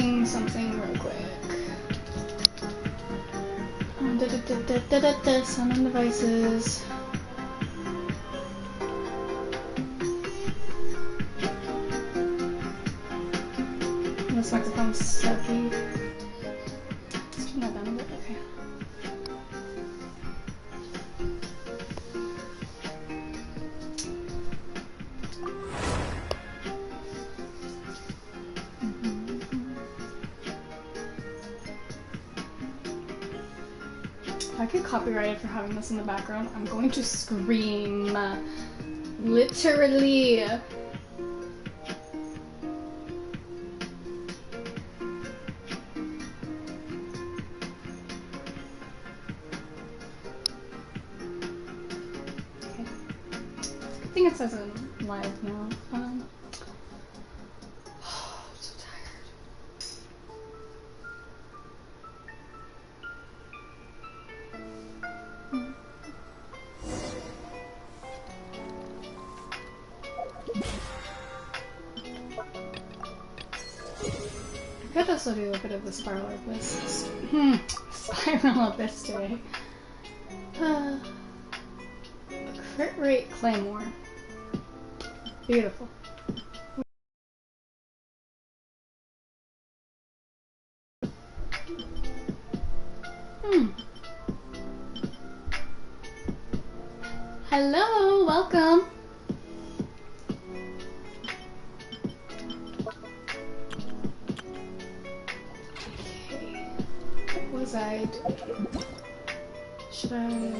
checking something real quick. Sound on devices. This microphone's sucky. Let's turn that down a bit. Okay. If I get copyrighted for having this in the background, I'm going to scream. Literally. I think it says I'm live now. I'm so tired. I could also do a bit of the spiral abyss. Spiral abyss today. Crit rate claymore. Beautiful. Hello, welcome. Okay. What was I doing? Should I?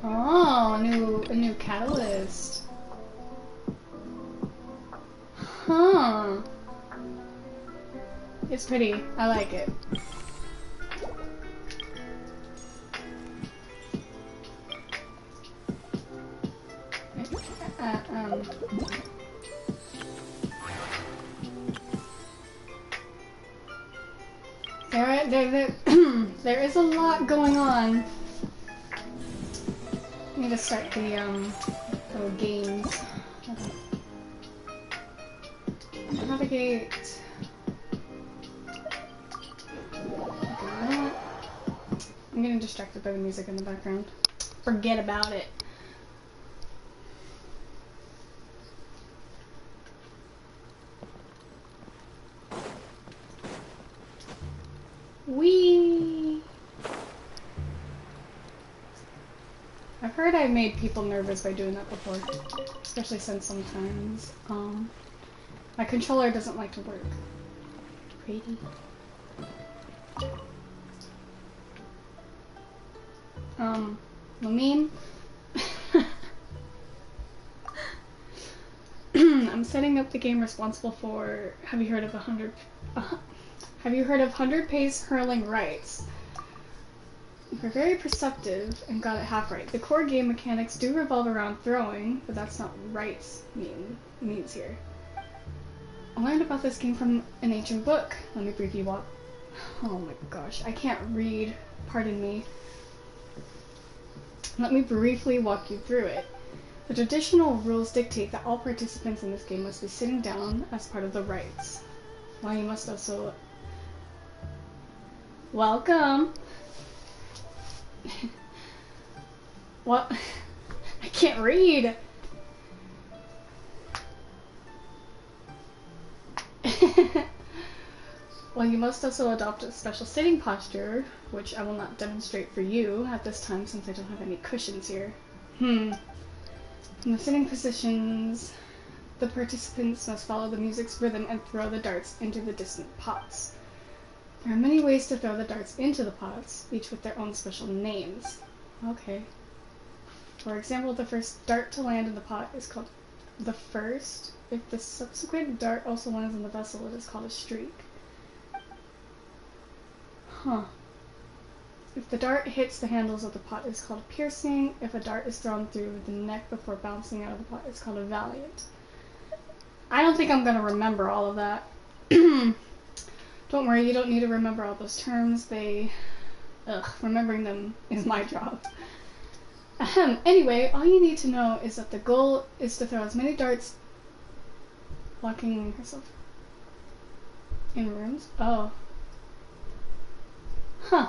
Oh, a new catalyst. Huh. It's pretty. I like it. There is a lot going on. I need to start the little games. Navigate. Okay, I'm getting distracted by the music in the background. Forget about it. Whee! I've heard I've made people nervous by doing that before, especially since sometimes my controller doesn't like to work. Pretty. Lamine? I'm setting up the game responsible for. Have you heard of 100 pace hurling rights? We're very perceptive and got it half right. The core game mechanics do revolve around throwing, but that's not what rights means here. I learned about this game from an ancient book. Let me briefly walk. Oh my gosh, I can't read. Pardon me. Let me briefly walk you through it. The traditional rules dictate that all participants in this game must be sitting down as part of the rites. While you must also... Welcome! What? I can't read! Well, you must also adopt a special sitting posture, which I will not demonstrate for you at this time since I don't have any cushions here. In the sitting positions, the participants must follow the music's rhythm and throw the darts into the distant pots. There are many ways to throw the darts into the pots, each with their own special names. Okay. For example, the first dart to land in the pot is called the first. If the subsequent dart also lands in the vessel, it is called a streak. Huh. If the dart hits the handles of the pot, it's called a piercing. If a dart is thrown through the neck before bouncing out of the pot, it's called a valiant. I don't think I'm going to remember all of that. Don't worry, you don't need to remember all those terms. Remembering them is my job. Anyway, all you need to know is that the goal is to throw as many darts Locking herself in rooms? Oh. Huh.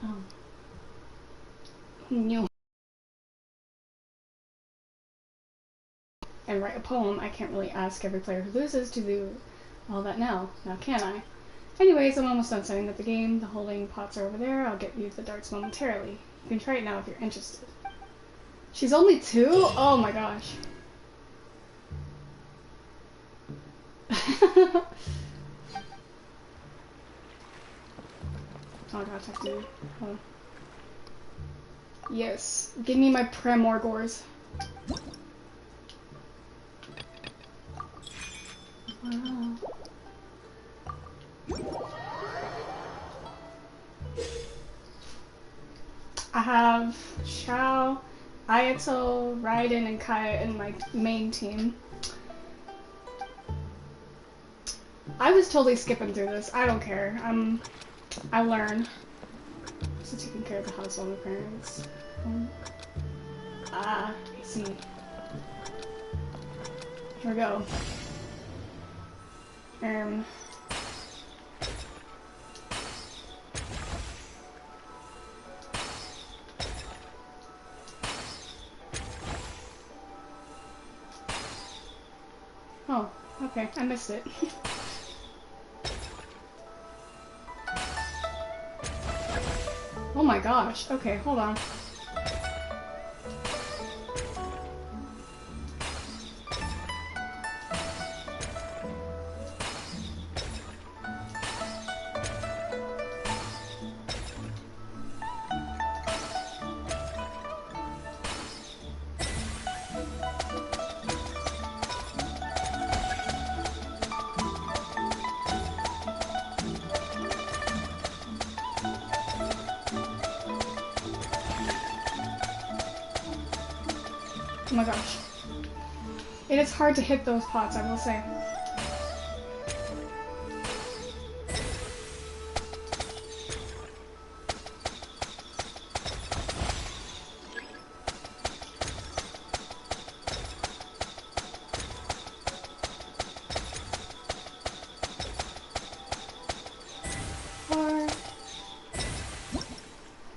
Oh. Who knew? And write a poem. I can't really ask every player who loses to do all that now can I? Anyways, I'm almost done setting up the game. The holding pots are over there. I'll get you the darts momentarily. You can try it now if you're interested. She's only 2? Oh my gosh. Oh god, I have to... Oh. Yes. Give me my Premorgors. Wow. I have Shao, Ayato, Raiden, and Kaya in my main team. I was totally skipping through this. I don't care. I learn. So taking care of the house while my parents. I see. Here we go. Oh, okay, I missed it. Oh my gosh, okay, hold on. Oh my gosh. It is hard to hit those pots, I will say.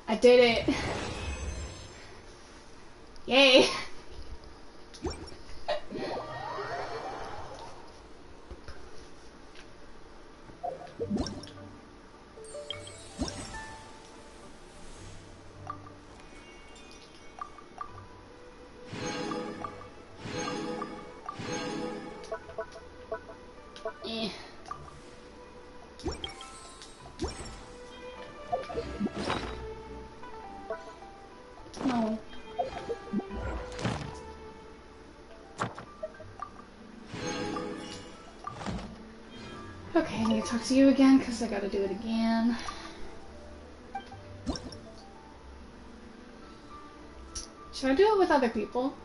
I did it. Yay. No. Okay, I need to talk to you again because I gotta do it again. Should I do it with other people?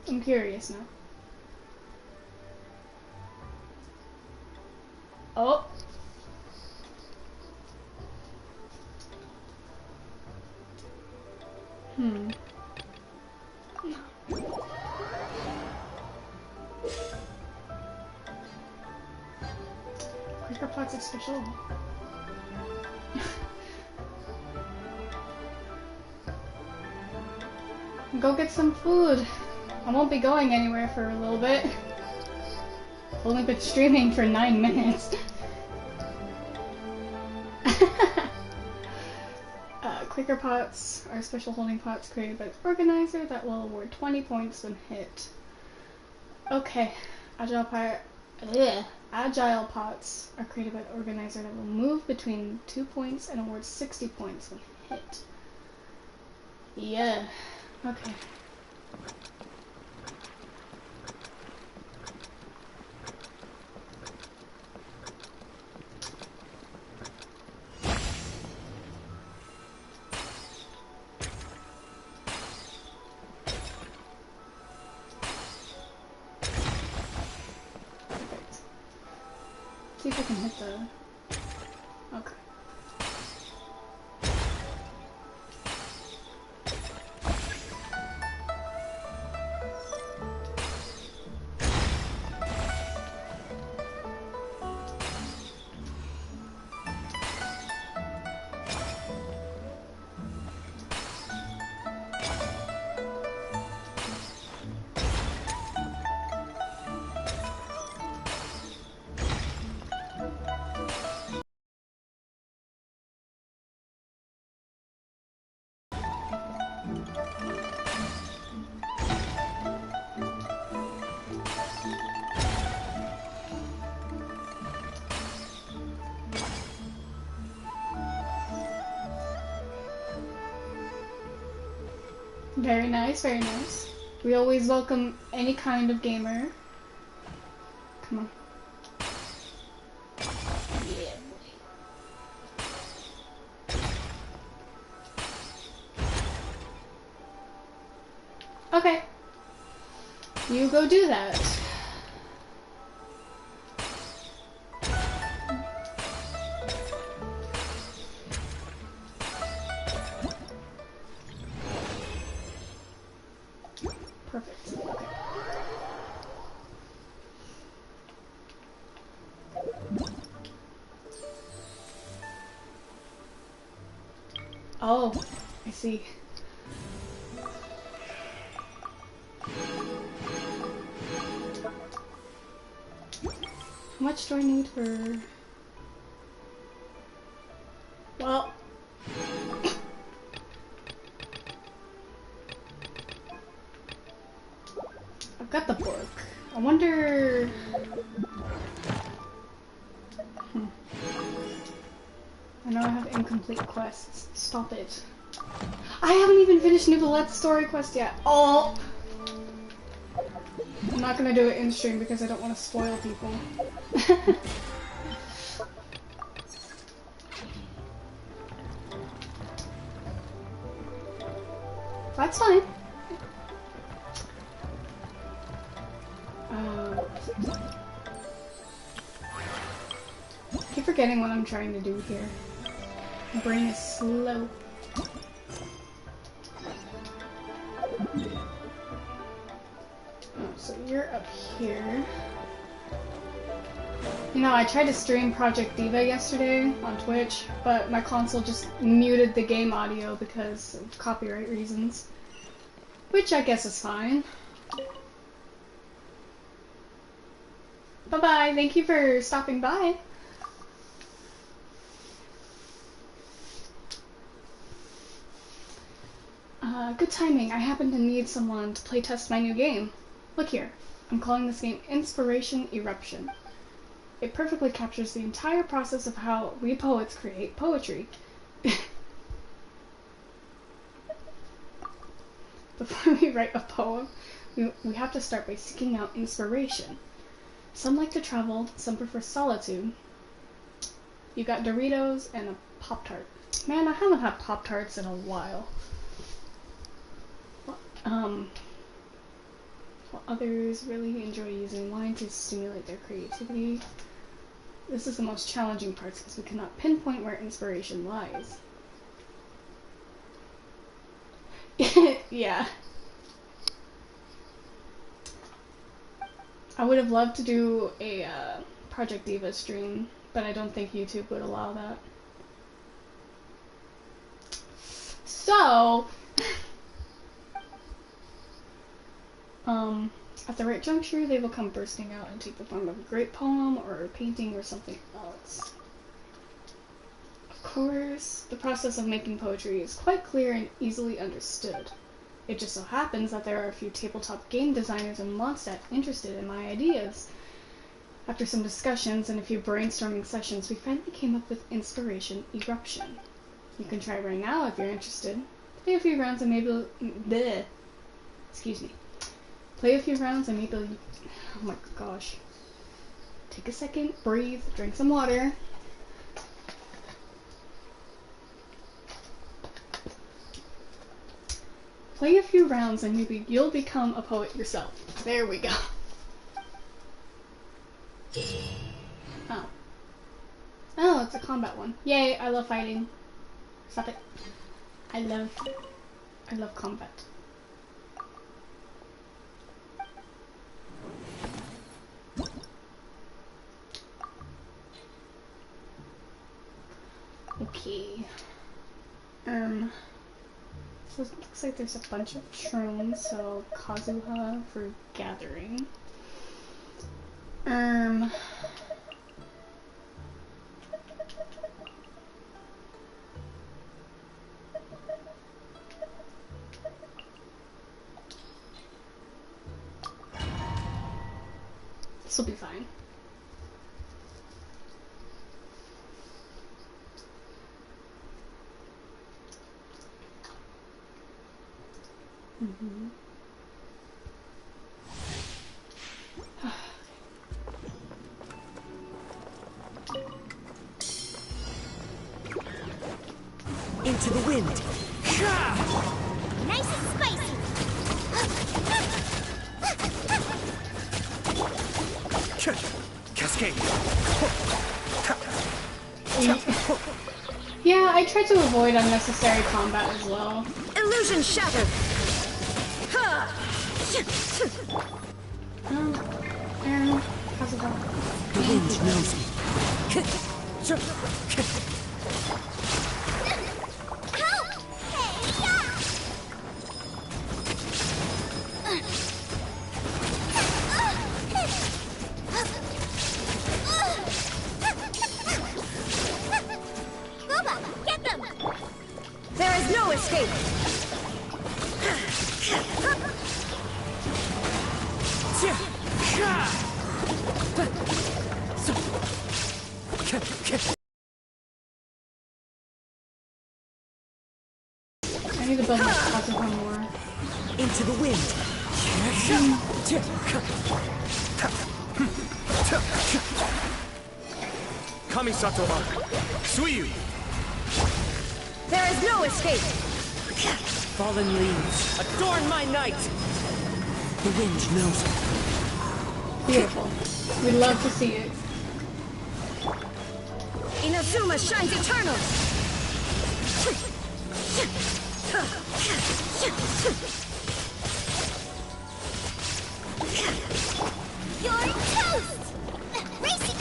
I'm curious now. Oh. Quicker pots are special. Go get some food. I won't be going anywhere for a little bit. I've only been streaming for 9 minutes. Quicker pots are special holding pots created by the organizer that will award 20 points when hit. Okay, agile pots are created by the organizer that will move between 2 points and award 60 points when hit. Yeah, okay. See if I can hit the... Okay. Very nice, very nice. We always welcome any kind of gamer. Come on. Yeah. Okay. You go do that. Perfect. Okay. Oh, I see. How much do I need for... Well... I've got the book. I wonder... I know I have incomplete quests. Stop it. I haven't even finished Nicolette's story quest yet. Oh! I'm not gonna do it in stream because I don't want to spoil people. That's fine. I keep forgetting what I'm trying to do here. My brain is slow. Oh, so you're up here. You know, I tried to stream Project Diva yesterday on Twitch, but my console just muted the game audio because of copyright reasons. Which I guess is fine. Bye-bye, thank you for stopping by. Good timing. I happen to need someone to playtest my new game. Look here. I'm calling this game Inspiration Eruption. It perfectly captures the entire process of how we poets create poetry. Before we write a poem, we have to start by seeking out inspiration. Some like to travel, some prefer solitude. You got Doritos and a Pop-Tart. Man, I haven't had Pop-Tarts in a while. While others really enjoy using wine to stimulate their creativity. This is the most challenging part because we cannot pinpoint where inspiration lies. Yeah. I would have loved to do a Project Diva stream, but I don't think YouTube would allow that. So, at the right juncture, they will come bursting out and take the form of a great poem or a painting or something else. Of course, the process of making poetry is quite clear and easily understood. It just so happens that there are a few tabletop game designers in Mondstadt interested in my ideas. After some discussions and a few brainstorming sessions, we finally came up with Inspiration Eruption. You can try right now if you're interested. Play a few rounds and maybe... Bleh. Excuse me. Play a few rounds and maybe... Oh my gosh. Take a second, breathe, drink some water. Play a few rounds and maybe you'll become a poet yourself. There we go. Oh. Oh, it's a combat one. Yay, I love fighting. Stop it. I love combat. Okay. So it looks like there's a bunch of shrooms, so Kazuha for gathering. This will be fine. Mm-hmm. Into the wind. Nice and spicy. Cascade. Yeah, I try to avoid unnecessary combat as well. Illusion shattered. And how's it going? The wind knows me. Get them! There is no escape! I need to build my Kazuha more. Into the wind. Kamisatoma. Suiyu. There is no escape! Fallen leaves. Adorn my night. The wind knows me. Beautiful. We'd love to see it. Inazuma shines eternal! You're toast! Racing!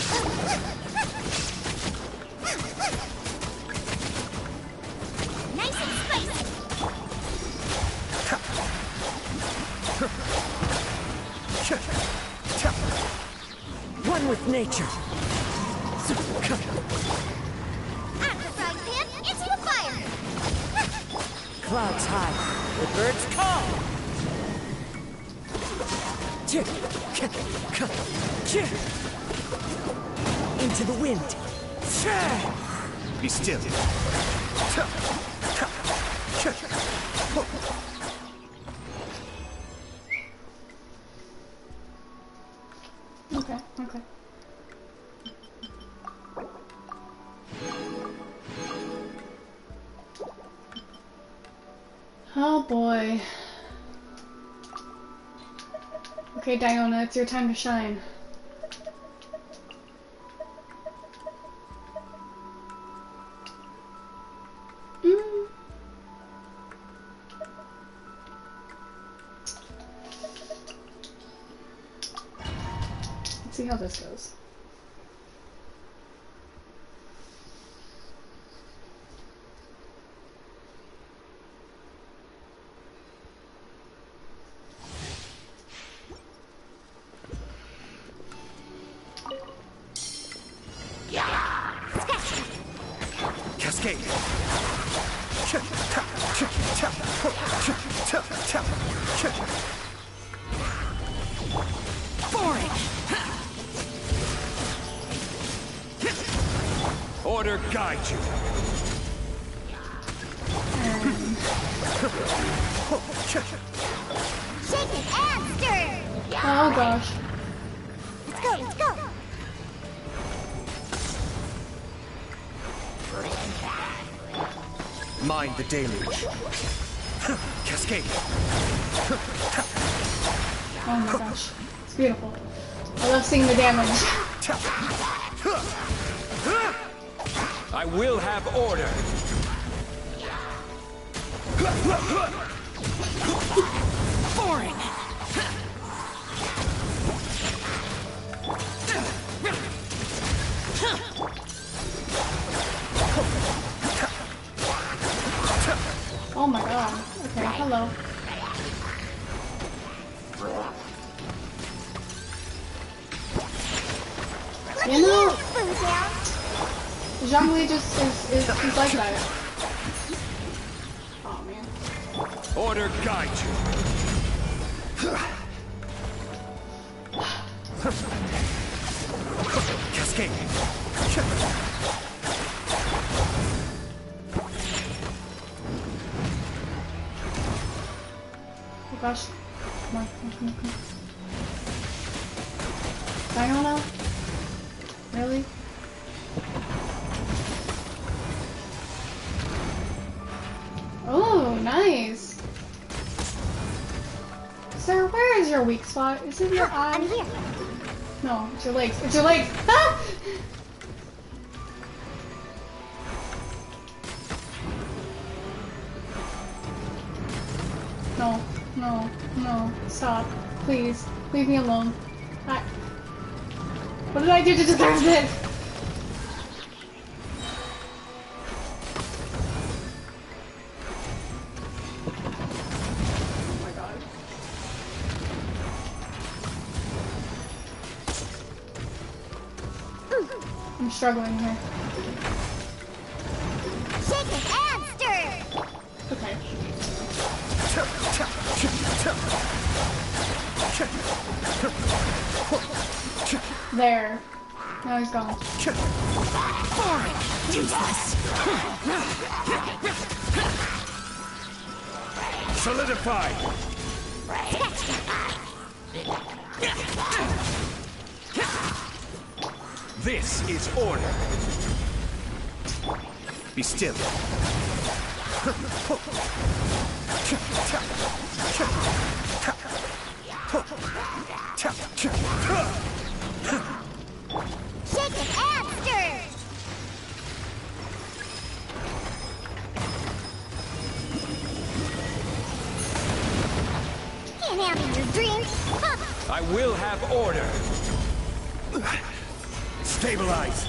Nice and spicy! One with nature. Out of the frying pan, into the fire! Clouds high. The birds call. Into the wind. Be still. Okay, okay. Oh boy. Okay, Diona, it's your time to shine. Let's see how this goes. Cascade. Foreign. Order guide you. Shake it and stir! Oh gosh. Let's go, let's go! Mind the deluge. Cascade. Oh my gosh. It's beautiful. I love seeing the damage. I will have order. Foreign. Oh my god. Okay, hello. You know, Zhongli just is he's like that. Oh man. Order guide you. escape. Oh gosh. Come on, come on, come on. Diana? Really? Oh, nice! Sir, where is your weak spot? Is it your eye? I'm here. No, it's your legs. It's your legs! Ah! No, no, no. Stop. Please. Leave me alone. What did I do to deserve this? Oh my god. I'm struggling here. Shake it and stir. Okay. There. Now he's gone. Solidify. This is order. Be still. Shake it and stir. Can't handle your dreams. Huh. I will have order. Stabilize.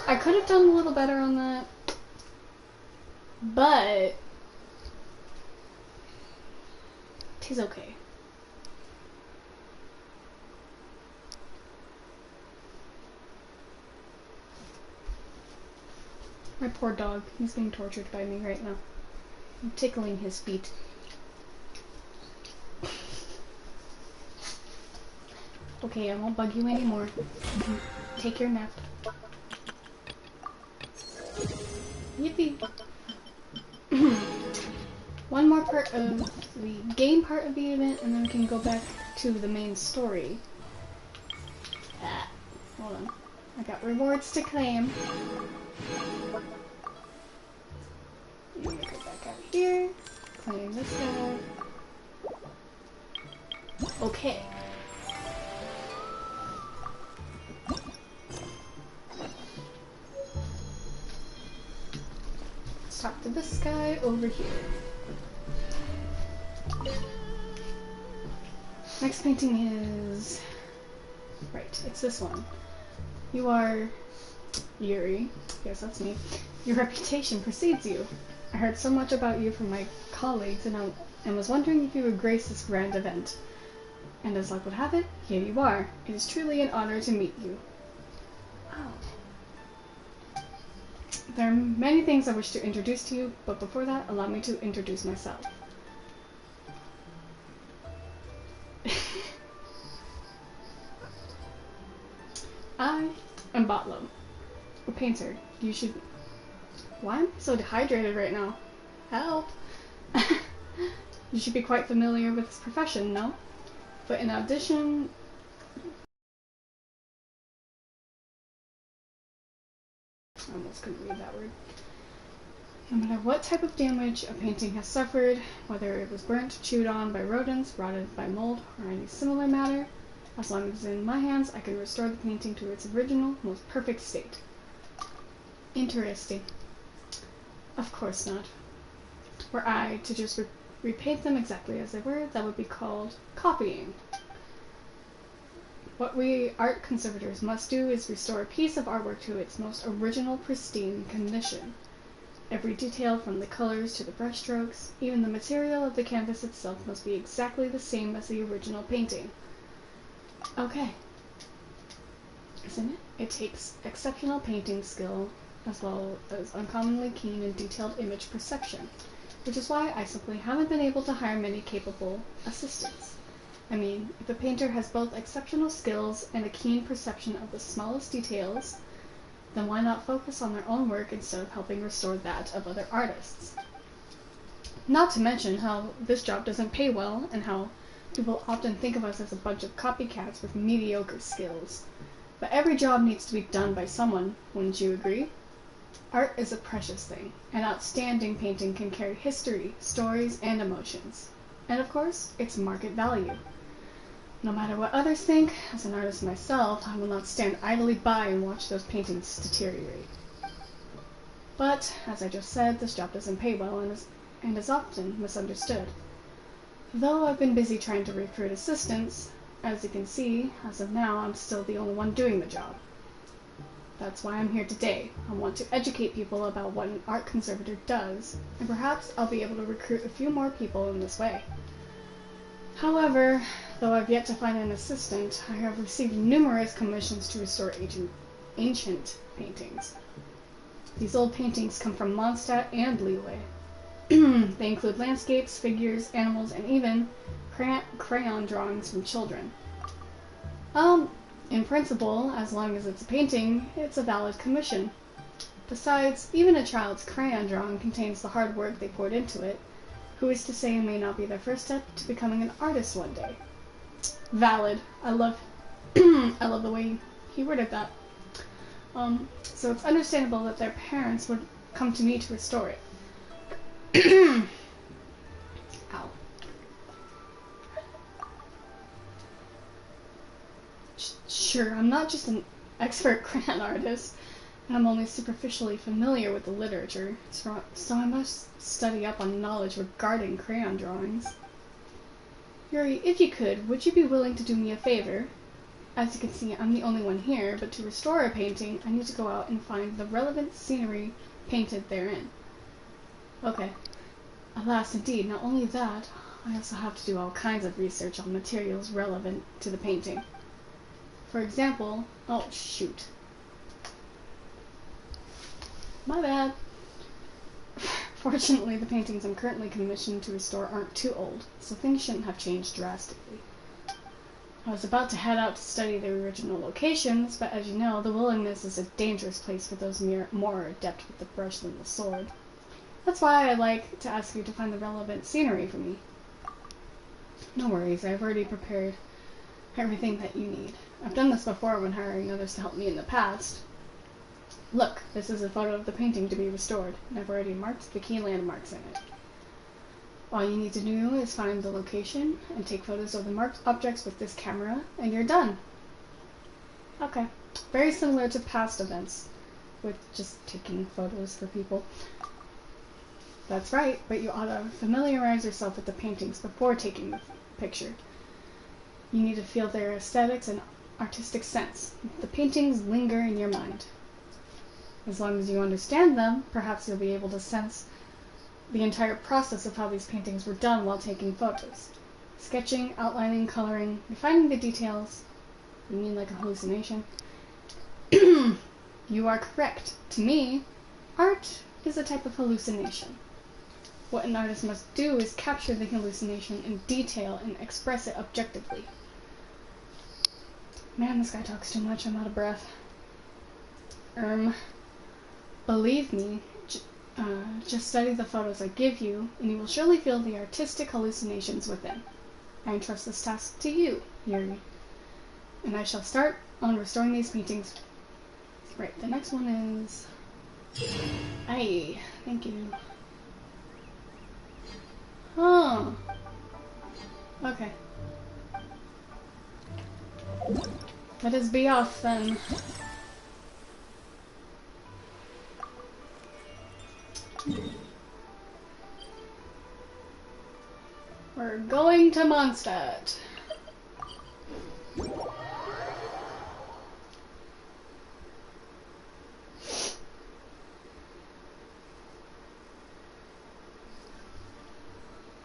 I could have done a little better on that, but tis okay. My poor dog, he's being tortured by me right now. I'm tickling his feet. Okay, I won't bug you anymore. Take your nap. Yippee! One more part of the game part of the event, and then we can go back to the main story. Hold on. I got rewards to claim. Let me go back out here. Claim this guy. Okay. Talk to this guy over here. Next painting is... right, it's this one. You are... Yuri. Yes, that's me. Your reputation precedes you. I heard so much about you from my colleagues and was wondering if you would grace this grand event. And as luck would have it, here you are. It is truly an honor to meet you. Oh. There are many things I wish to introduce to you, but before that, allow me to introduce myself. I am Botlo, a painter. You should... Why am I so dehydrated right now? Help! You should be quite familiar with this profession, no? But in addition... I almost couldn't read that word. No matter what type of damage a painting has suffered, whether it was burnt, chewed on by rodents, rotted by mold, or any similar matter, as long as it's in my hands, I can restore the painting to its original, most perfect state. Interesting. Of course not. Were I to just repaint them exactly as they were, that would be called copying. What we art conservators must do is restore a piece of artwork to its most original, pristine condition. Every detail, from the colors to the brushstrokes, even the material of the canvas itself, must be exactly the same as the original painting. Okay. Isn't it? It takes exceptional painting skill as well as uncommonly keen and detailed image perception, which is why I simply haven't been able to hire many capable assistants. I mean, if a painter has both exceptional skills and a keen perception of the smallest details, then why not focus on their own work instead of helping restore that of other artists? Not to mention how this job doesn't pay well, and how people often think of us as a bunch of copycats with mediocre skills. But every job needs to be done by someone, wouldn't you agree? Art is a precious thing. An outstanding painting can carry history, stories, and emotions. And of course, its market value. No matter what others think, as an artist myself, I will not stand idly by and watch those paintings deteriorate. But, as I just said, this job doesn't pay well and is often misunderstood. Though I've been busy trying to recruit assistants, as you can see, as of now, I'm still the only one doing the job. That's why I'm here today. I want to educate people about what an art conservator does, and perhaps I'll be able to recruit a few more people in this way. However, though I've yet to find an assistant, I have received numerous commissions to restore ancient paintings. These old paintings come from Mondstadt and Liyue. They include landscapes, figures, animals, and even crayon drawings from children. In principle, as long as it's a painting, it's a valid commission. Besides, even a child's crayon drawing contains the hard work they poured into it. Who is to say it may not be their first step to becoming an artist one day? Valid. I love the way he worded that. So it's understandable that their parents would come to me to restore it. Ow. Sure, I'm not just an expert crayon artist, and I'm only superficially familiar with the literature, so I must study up on knowledge regarding crayon drawings. Yuri, if you could, would you be willing to do me a favor? As you can see, I'm the only one here, but to restore a painting, I need to go out and find the relevant scenery painted therein. Okay. Alas, indeed, not only that, I also have to do all kinds of research on materials relevant to the painting. For example, oh shoot. My bad. Fortunately, the paintings I'm currently commissioned to restore aren't too old, so things shouldn't have changed drastically. I was about to head out to study the original locations, but as you know, the wilderness is a dangerous place for those more adept with the brush than the sword. That's why I'd like to ask you to find the relevant scenery for me. No worries, I've already prepared everything that you need. I've done this before when hiring others to help me in the past. Look, this is a photo of the painting to be restored, and I've already marked the key landmarks in it. All you need to do is find the location and take photos of the marked objects with this camera, and you're done. Okay. Very similar to past events, with just taking photos for people. That's right, but you ought to familiarize yourself with the paintings before taking the picture. You need to feel their aesthetics and artistic sense. The paintings linger in your mind. As long as you understand them, perhaps you'll be able to sense the entire process of how these paintings were done while taking photos. Sketching, outlining, coloring, refining the details. You mean like a hallucination? You are correct. To me, art is a type of hallucination. What an artist must do is capture the hallucination in detail and express it objectively. Man, this guy talks too much. I'm out of breath. Believe me, just study the photos I give you, and you will surely feel the artistic hallucinations within. I entrust this task to you, Yuri. And I shall start on restoring these paintings. Right, the next one is... Aye, thank you. Oh. Okay. Let us be off then. We're going to Mondstadt.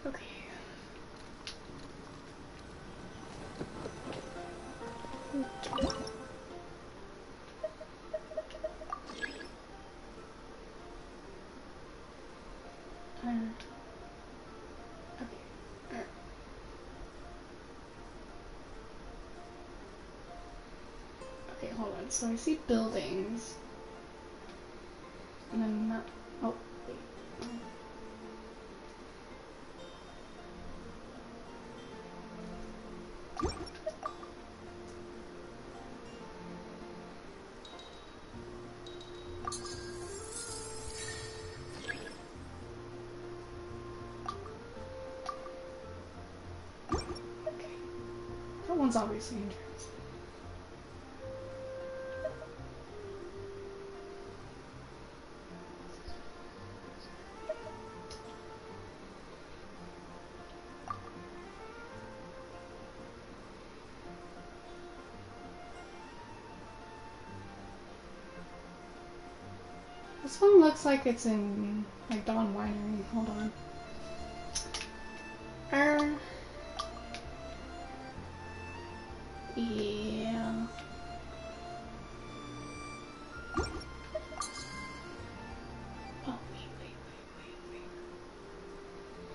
Okay. Okay, hold on. So I see buildings. And I'm not. Oh, wait. Okay. That one's obviously interesting. This one looks like it's in, like, Dawn Winery. Hold on. Yeah. Oh, wait.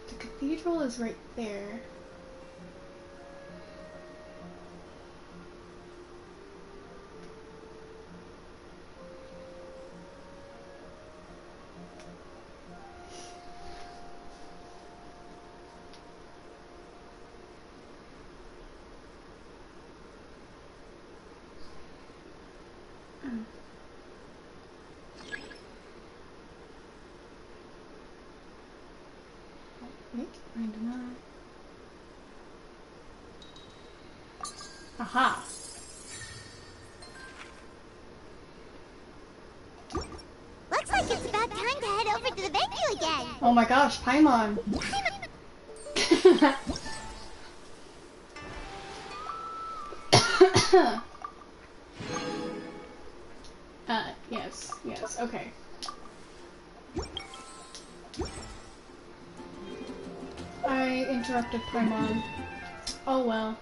The cathedral is right there. Wait, I do not. Aha! Looks like it's about time to head over to the venue again. Oh my gosh, Paimon! Yes, okay. I interrupted Paimon. Oh well.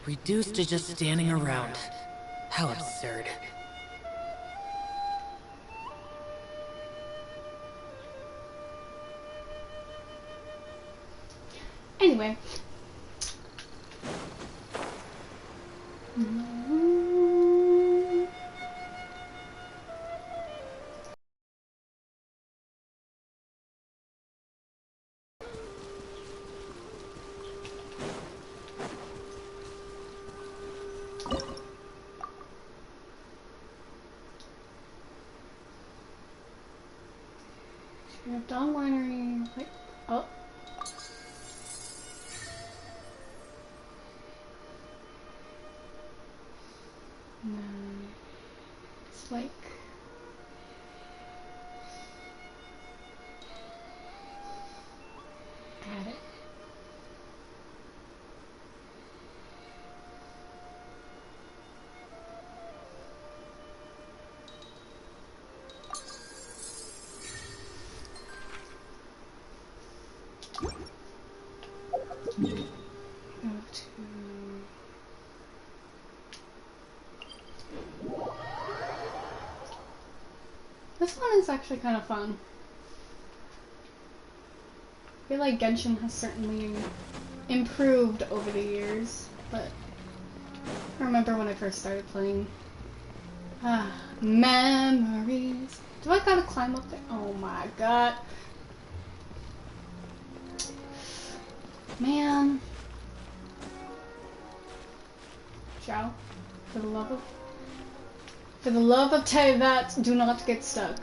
Reduced to just standing around. How absurd. Anyway. We have Dawn Winery. Wait. Oh. No. It's like. Got it. Go to. This one is actually kind of fun. I feel like Genshin has certainly improved over the years, but I remember when I first started playing. Ah, memories. Do I gotta climb up there? Oh my god. Man. Shao, for the love of Tevat, do not get stuck.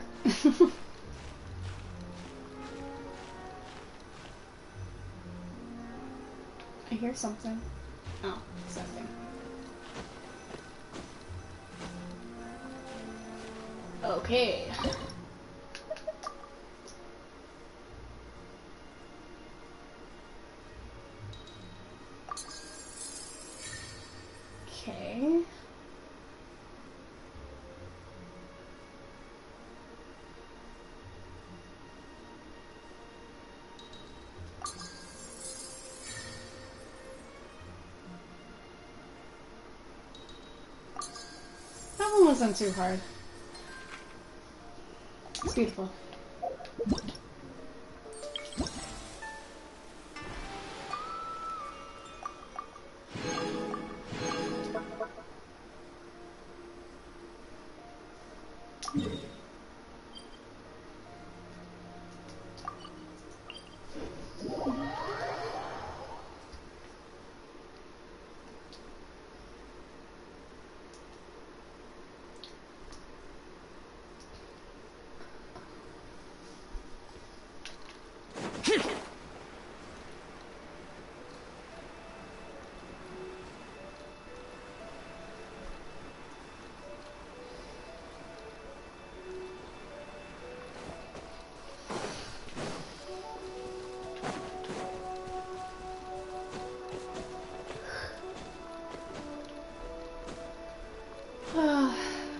I hear something. Oh, something. Okay. Okay. wasn't too hard. It's beautiful.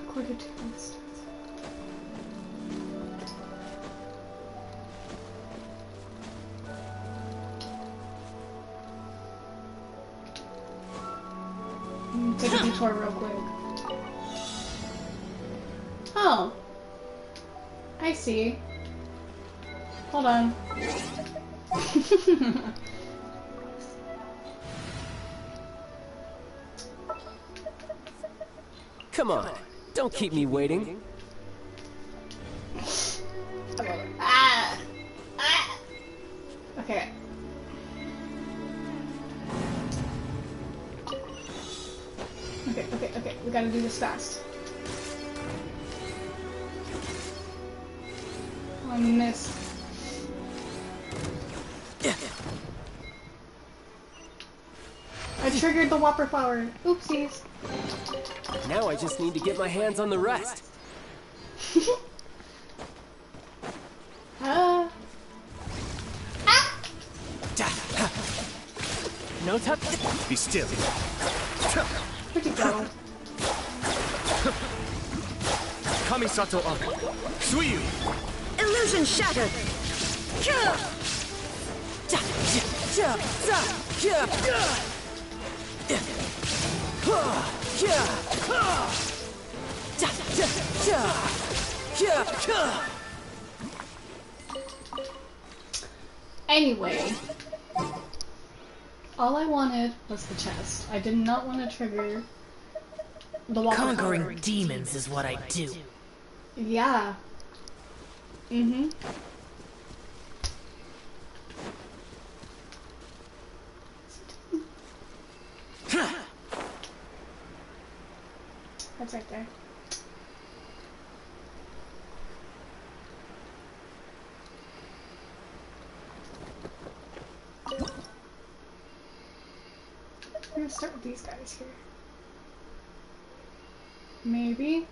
Quarter to this. Take a detour real quick. Oh. I see. Hold on. Come on, don't keep me waiting. Ah. Ah. Okay. Okay. We gotta do this fast. Oh, I missed. I triggered the Whopper flower. Oopsies. Now I just need to get my hands on the rest. Ah. No touch. Be still. Where'd you go? Kamisato up. Suiyu. Illusion shattered. Anyway, all I wanted was the chest. I did not want to trigger the Whopper Conquering flower. demons is what I do. Yeah. Mm-hmm. That's right there. I'm gonna start with these guys here. Maybe.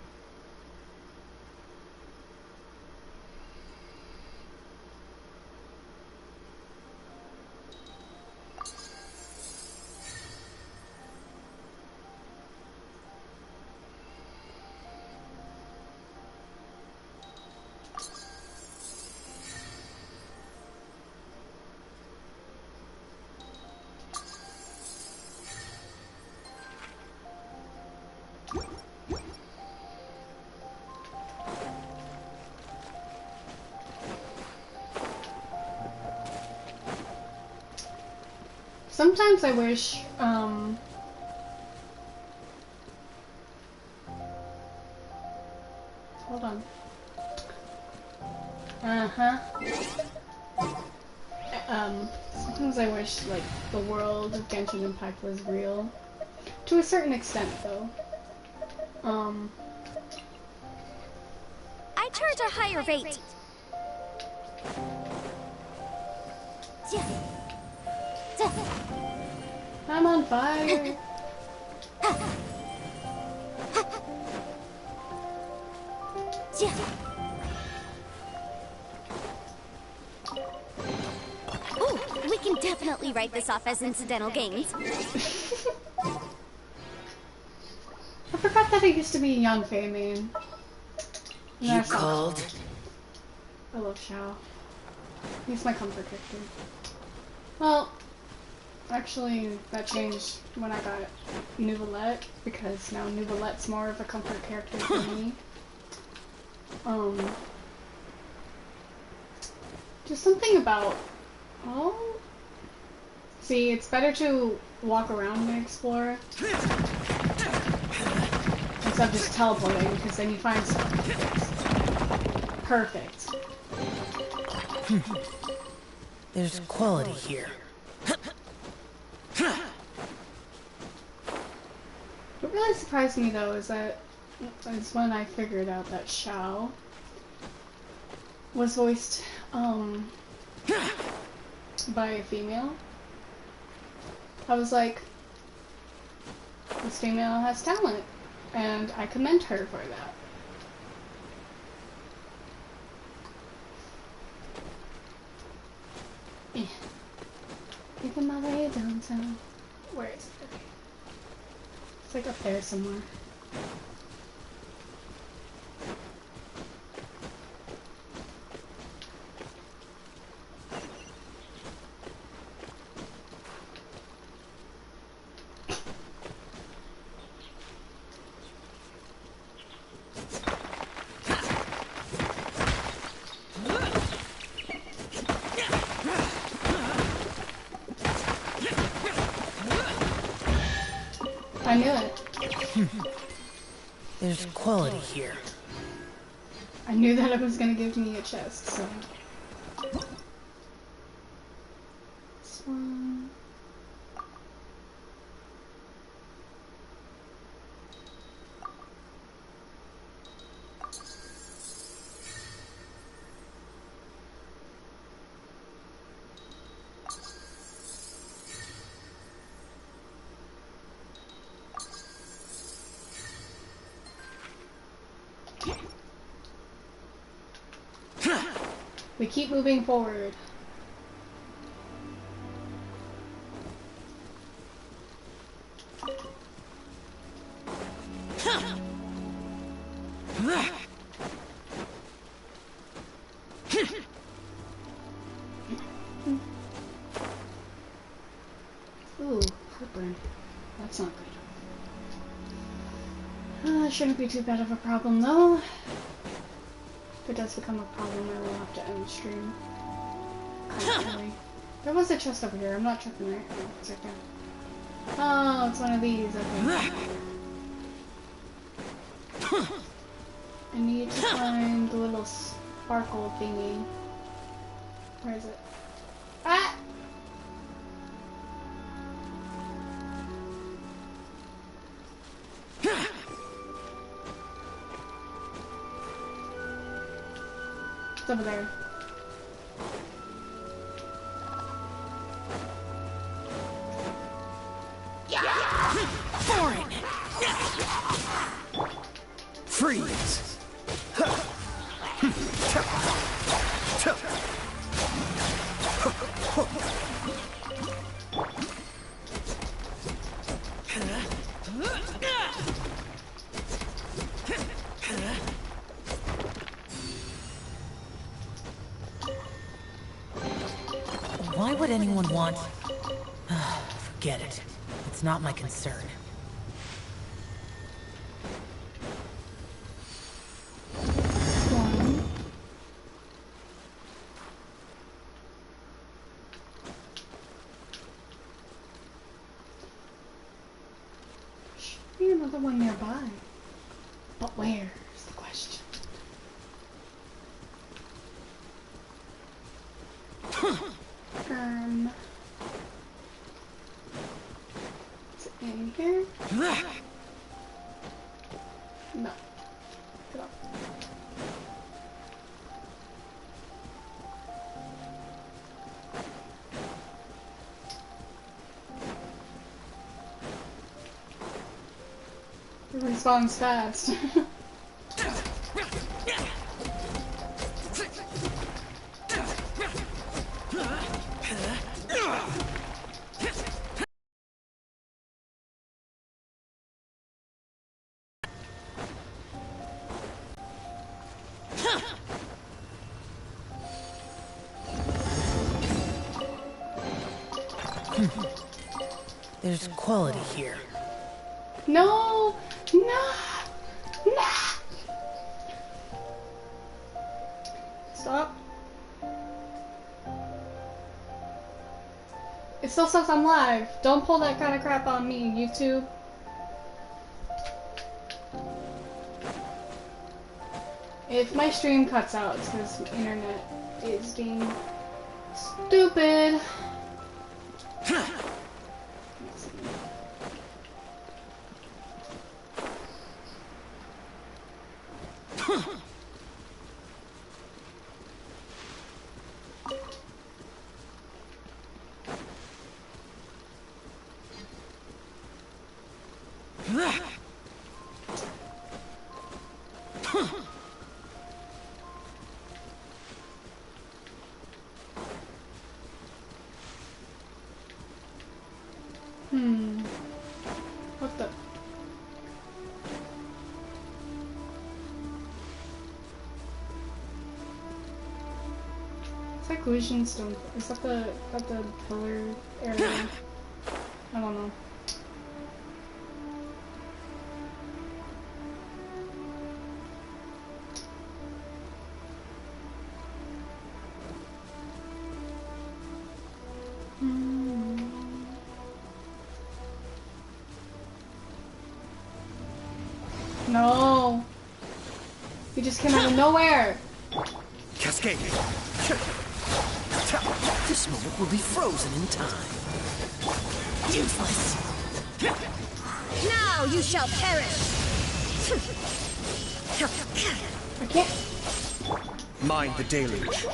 Sometimes I wish, hold on. Sometimes I wish, like, the world of Genshin Impact was real. To a certain extent, though. I charge a higher rate. I'm on fire! Ooh, we can definitely write this off as incidental gains. I forgot that I used to be a young Fei main. You called? I love Xiao. He's my comfort character. Well, Actually, that changed when I got Nouvellette, because now Nouvellette's more of a comfort character for me. Just something about... Oh... See, it's better to walk around and explore instead of just teleporting, because then you find stuff. Perfect. There's quality here. What really surprised me though is when I figured out that Xiao was voiced by a female. I was like, this female has talent, and I commend her for that. Making my way downtown. Where is it? Okay. It's like up there somewhere. I knew it. There's quality here. I knew that it was gonna give me a chest, so. This one. We keep moving forward. Ooh, heartburn. That's not good. Shouldn't be too bad of a problem though. If it does become a problem, I will have to end the stream. Constantly. There was a chest over here. I'm not tripping right now. It's okay. Oh, it's one of these. Okay. I need to find the little sparkle thingy. Where is it? Ah! It's over there. Foreign! Freeze! Why would anyone want... Forget it. It's not my concern. Should be another one nearby. But where is the question? Is it in here? No. Get off. It respawns fast. There's quality here. No! No! No! Stop. It still says I'm live. Don't pull that kind of crap on me, YouTube. If my stream cuts out, it's because the internet is being stupid. What the? It's like Lucian Stone. Is that the pillar area? I don't know. No! You just came out of nowhere! Cascade. This moment will be frozen in time. Useless. Now you shall perish! I can't. Mind the deluge.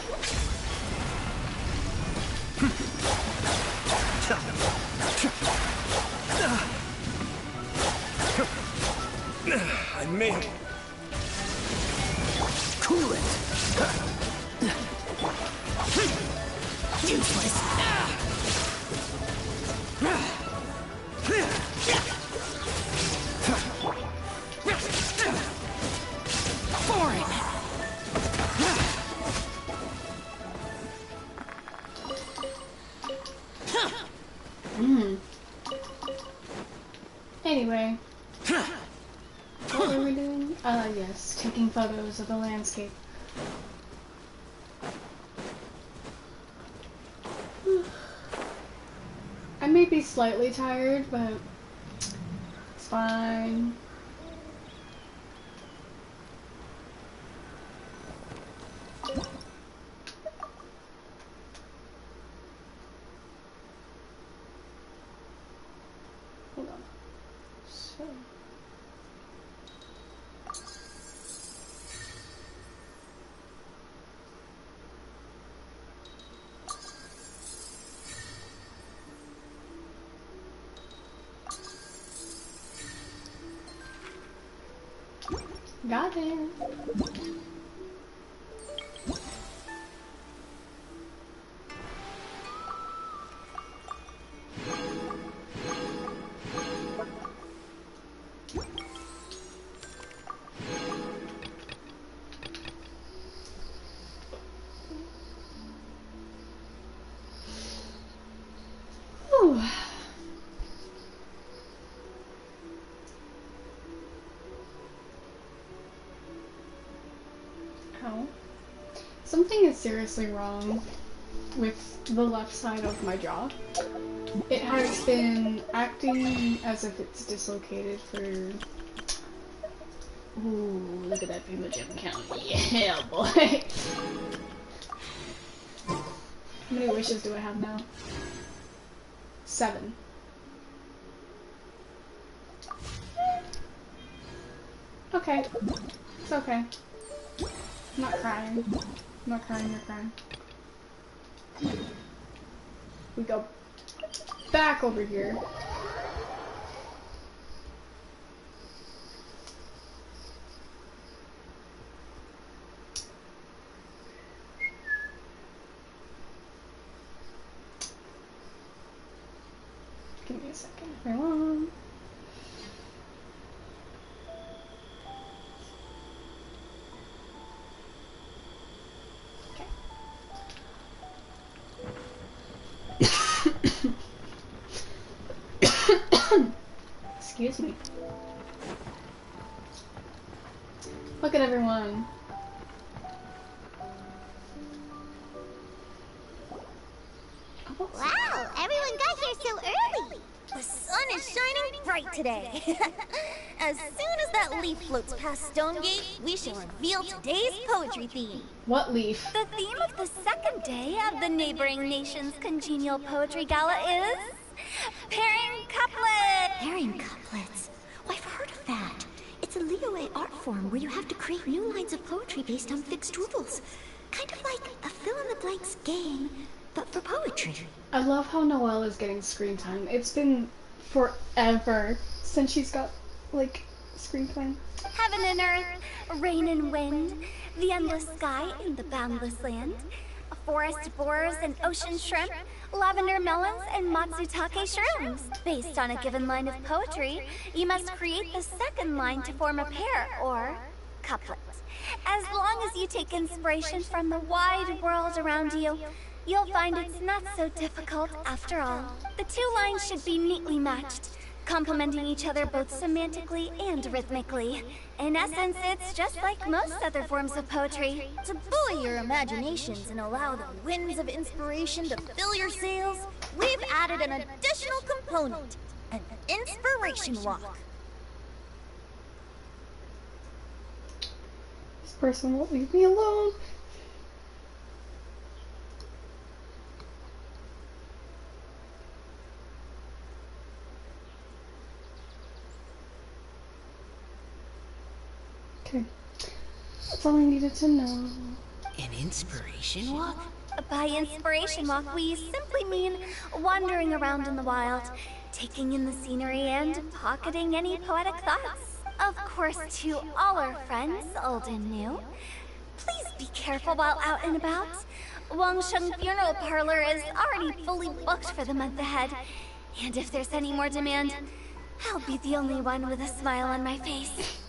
I may cool it. Useless. Boring. Anyway. What were we doing? Yes, taking photos of the landscape. I may be slightly tired, but it's fine. Hold on. So. Got it. Whew. Ow. Something is seriously wrong with the left side of my jaw. It has been acting as if it's dislocated for... Ooh, look at that Primo Gem count. Yeah, boy! How many wishes do I have now? 7. Okay. It's okay. I'm not crying. I'm not crying, you're crying. We go back over here. Give me a second, everyone. Excuse me. Look at everyone. Wow, everyone got here so early. The sun is shining bright today. As soon as that leaf floats past Stonegate, we shall reveal today's poetry theme. What leaf? The theme of the second day of the neighboring nation's congenial poetry gala is pairing couplets. Pairing couplets? Oh, I've heard of that. It's a Liyue art form where you have to create new lines of poetry based on fixed rules. Kind of like a fill-in-the-blanks game, but for poetry. I love how Noelle is getting screen time. It's been forever since she's got, like, screen time. Heaven and earth, rain and wind, the endless sky and the boundless land, forest borers and ocean shrimp, lavender melons and matsutake shrooms. Based on a given line of poetry, you must create the second line to form a pair, or couplet. As long as you take inspiration from the wide world around you, you'll find it's not so difficult after all. The two lines should be neatly matched, complementing each other both semantically and rhythmically. In essence, it's just like most other forms of poetry. To buoy your imaginations and allow the winds of inspiration to fill your sails, we've added an additional component, an inspiration walk. This person won't leave me alone. Okay. That's all I needed to know. An inspiration walk? By inspiration walk, we simply mean wandering around in the wild, taking in the scenery and pocketing any poetic thoughts. Of course, to all our friends, old and new, please be careful while out and about. Wangsheng Funeral Parlor is already fully booked for the month ahead, and if there's any more demand, I'll be the only one with a smile on my face.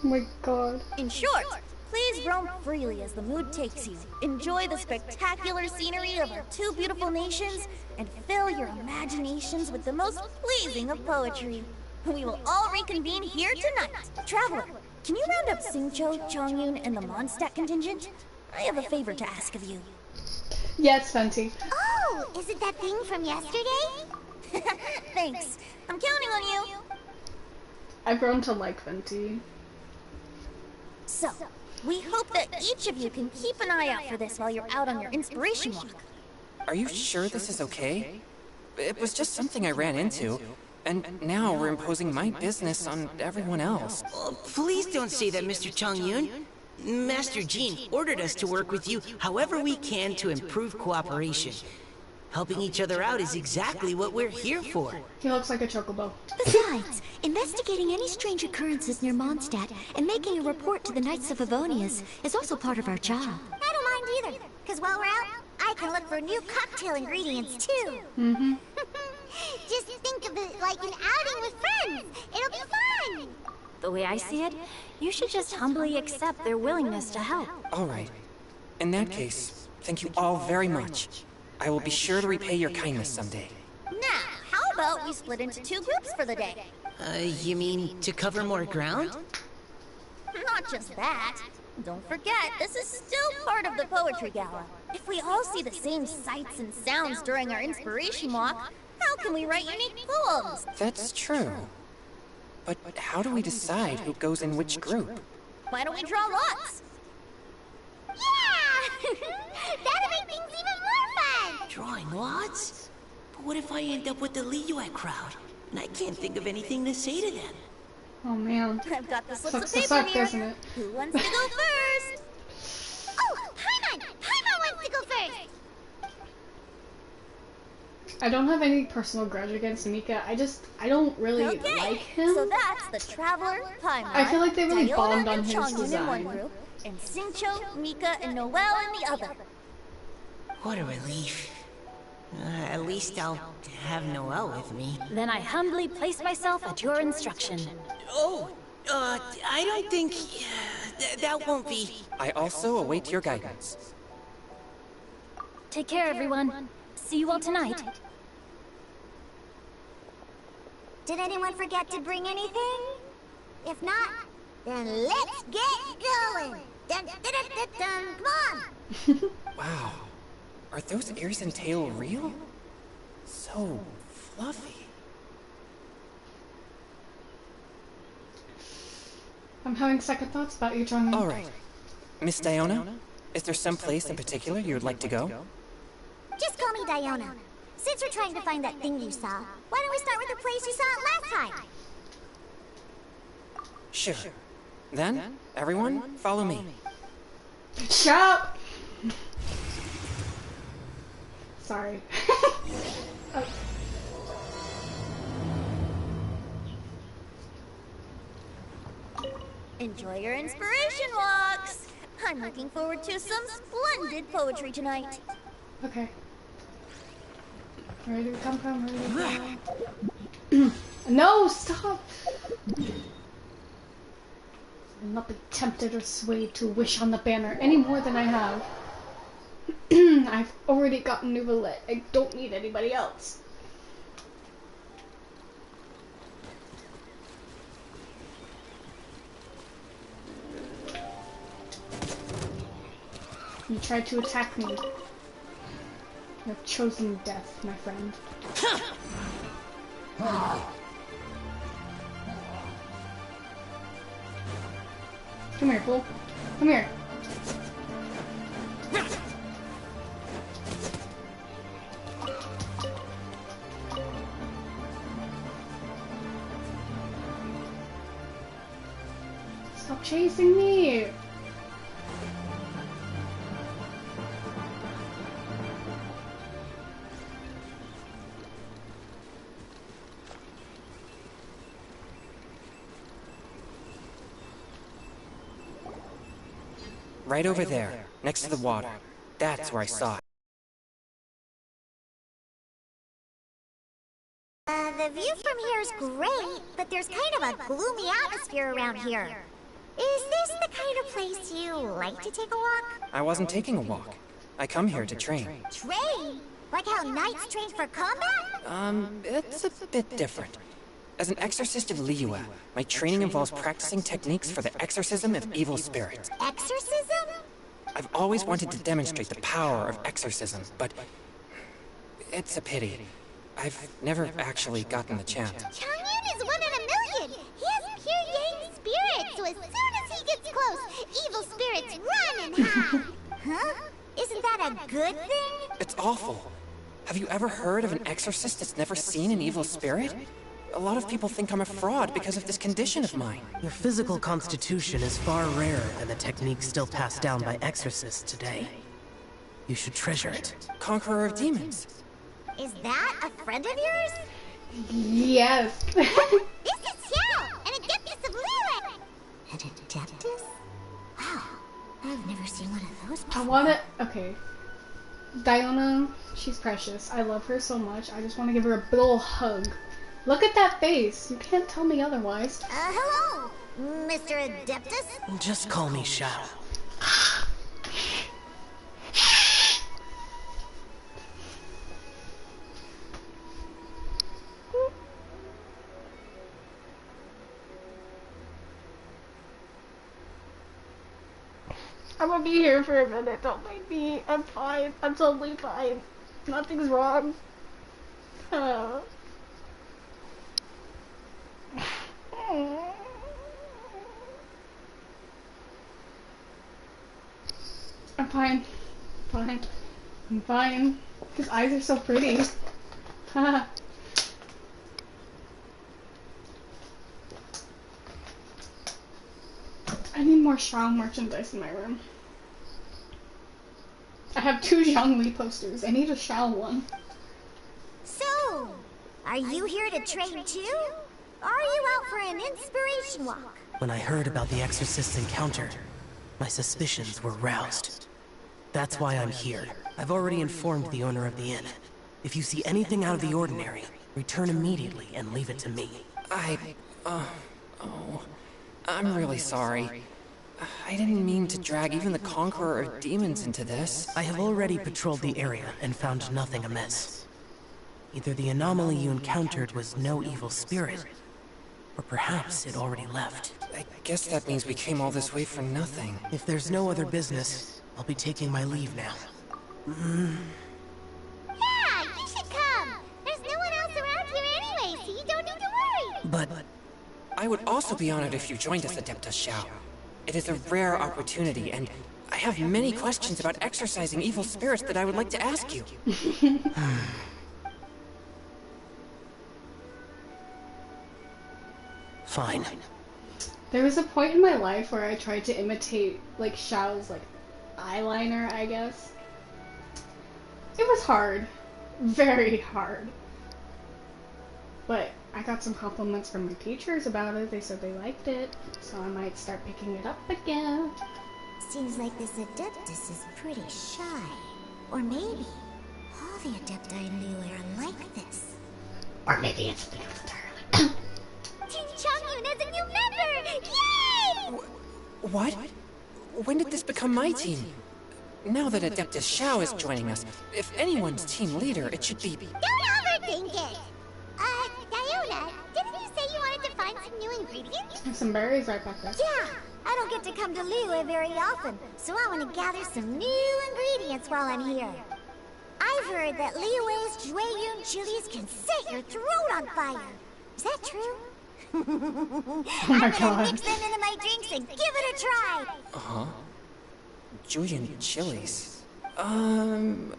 Oh my god. In short, please roam freely as the mood takes you. Enjoy the spectacular scenery of our two beautiful nations, and fill your imaginations with the most pleasing of poetry. We will all reconvene here tonight. Traveler, can you round up Xingqiu, Chongyun, and the Mondstadt contingent? I have a favor to ask of you. Yeah, it's Fenty. Oh, is it that thing from yesterday? Thanks. I'm counting on you. I've grown to like Fenty. So, we hope that each of you can keep an eye out for this while you're out on your inspiration walk. Are you sure this is okay? It was just something I ran into, and now we're imposing my business on everyone else. Oh, please don't say that, Mr. Chongyun. Master Jean ordered us to work with you however we can to improve cooperation. Helping each other out is exactly what we're here for. He looks like a chocobo. Besides, investigating any strange occurrences near Mondstadt and making a report to the Knights of Favonius is also part of our job. I don't mind either, because while we're out, I can look for new cocktail ingredients too. Mm-hmm. Just think of it like an outing with friends. It'll be fun. The way I see it, you should just humbly accept their willingness to help. All right. In that case, thank you all very much. I will be sure to repay your kindness someday. Now, how about we split into two groups for the day? You mean to cover more ground? Not just that. Don't forget, this is still part of the Poetry Gala. If we all see the same sights and sounds during our inspiration walk, how can we write unique poems? That's true. But how do we decide who goes in which group? Why don't we draw lots? Yeah! That'll make things even more fun. Drawing lots? But what if I end up with the Liyue crowd? And I can't think of anything to say to them. Oh man. I've got the slips Sucks of to paper suck, here. doesn't it? Who wants to go first? Oh, Paimon! Paimon wants to go first. I don't have any personal grudge against Mika. I don't really Okay, like him. so that's the Traveler, Paimon, I feel like they really Diona, bombed on and his Chongyun in design. one group, and Xingqiu, Mika, and Noelle in the other. What a relief. At least I'll have Noelle with me. Then I humbly place myself at your instruction. Oh, I don't think... that won't be... I also await your guidance. Take care, everyone. See you all tonight. Did anyone forget to bring anything? If not, then let's get going! Dun, dun, dun, dun, dun. Come on! Wow. Are those ears and tail real? So fluffy. I'm having second thoughts about you, Chong. Alright. Miss Diona, is there some place in particular you would like to go? Just call me Diona. Since we're trying to find that thing you saw, why don't we start with the place you saw it last time? Sure. Then, everyone, follow me. Shut up! Sorry. Oh. Enjoy your inspiration walks. I'm looking forward to some splendid poetry tonight. Okay. Ready to come, ready to come. No, stop! I'll not be tempted or swayed to wish on the banner any more than I have. I've already gotten Nouvellette. I don't need anybody else. You tried to attack me. You have chosen death, my friend. Come here, fool. Come here. Stop chasing me! Right over there, next to the water. That's where I saw it. The view from here is great, but there's kind of a gloomy atmosphere around here. Is this the kind of place you like to take a walk? I wasn't taking a walk. I come here to train. Train? Like how knights train for combat? It's a bit different. As an exorcist of Liyue, my training involves practicing techniques for the exorcism of evil spirits. Exorcism? I've always wanted to demonstrate the power of exorcism, but it's a pity. I've never actually gotten the chance. Changyun is 1 in a million! He has pure yang spirit, so as soon as he gets close, evil spirits run and hide! Huh? Isn't that a good thing? It's awful. Have you ever heard of an exorcist that's never seen an evil spirit? A lot of people think I'm a fraud because of this condition of mine. Your physical constitution is far rarer than the techniques still passed down by exorcists today. You should treasure it. Conqueror of demons. Is that a friend of yours? Yes. This is Xiao, an adeptus of Liyue! An adeptus? Wow, I've never seen one of those I before. wanna... Okay. Diona, she's precious. I love her so much. I just want to give her a big ol' hug. Look at that face. You can't tell me otherwise. Hello, Mr. Adeptus? Just call me Shao. I'm gonna be here for a minute. Don't make me. I'm fine. I'm totally fine. Nothing's wrong. I'm fine. Fine. I'm fine. His eyes are so pretty. Haha. I need more Zhang merchandise in my room. I have 2 Zhongli posters. I need a Shao one. So, are you here to train too? Or are you out for an inspiration walk? When I heard about the exorcist's encounter, my suspicions were roused. That's why I'm here. I've already informed the owner of the inn. If you see anything out of the ordinary, return immediately and leave it to me. I'm really sorry. I didn't mean to drag even the Conqueror of Demons into this. I have already patrolled the area and found nothing amiss. Either the anomaly you encountered was no evil spirit, or perhaps it already left. I guess that means we came all this way for nothing. If there's no other business, I'll be taking my leave now. Yeah, you should come. There's no one else around here anyway, so you don't need to worry. But I would also be honored if you joined us, Adeptus Xiao. It is a rare opportunity, and I have many questions about exorcising evil spirits that I would like to ask you. fine. There was a point in my life where I tried to imitate, like, Xiao's, like, eyeliner, I guess. It was hard. Very hard. But I got some compliments from my teachers about it. They said they liked it, so I might start picking it up again. Seems like this Adeptus is pretty shy. Or maybe all the Adepti in Liyue are like this. Or maybe it's something else entirely. Team Chongyun is a new member! Yay! What? When did this become my team? Now that Adeptus Xiao is joining us, if anyone's team leader, it should be... Don't overthink it! Diona, didn't you say you wanted to find some new ingredients? There's some berries right back there. Yeah, I don't get to come to Liyue very often, so I want to gather some new ingredients while I'm here. I've heard that Liyue's Jueyun chilies can set your throat on fire. Is that true? Oh my I'm gonna god. mix them into my drinks and give it a try. Uh-huh. Julian chilies. I'm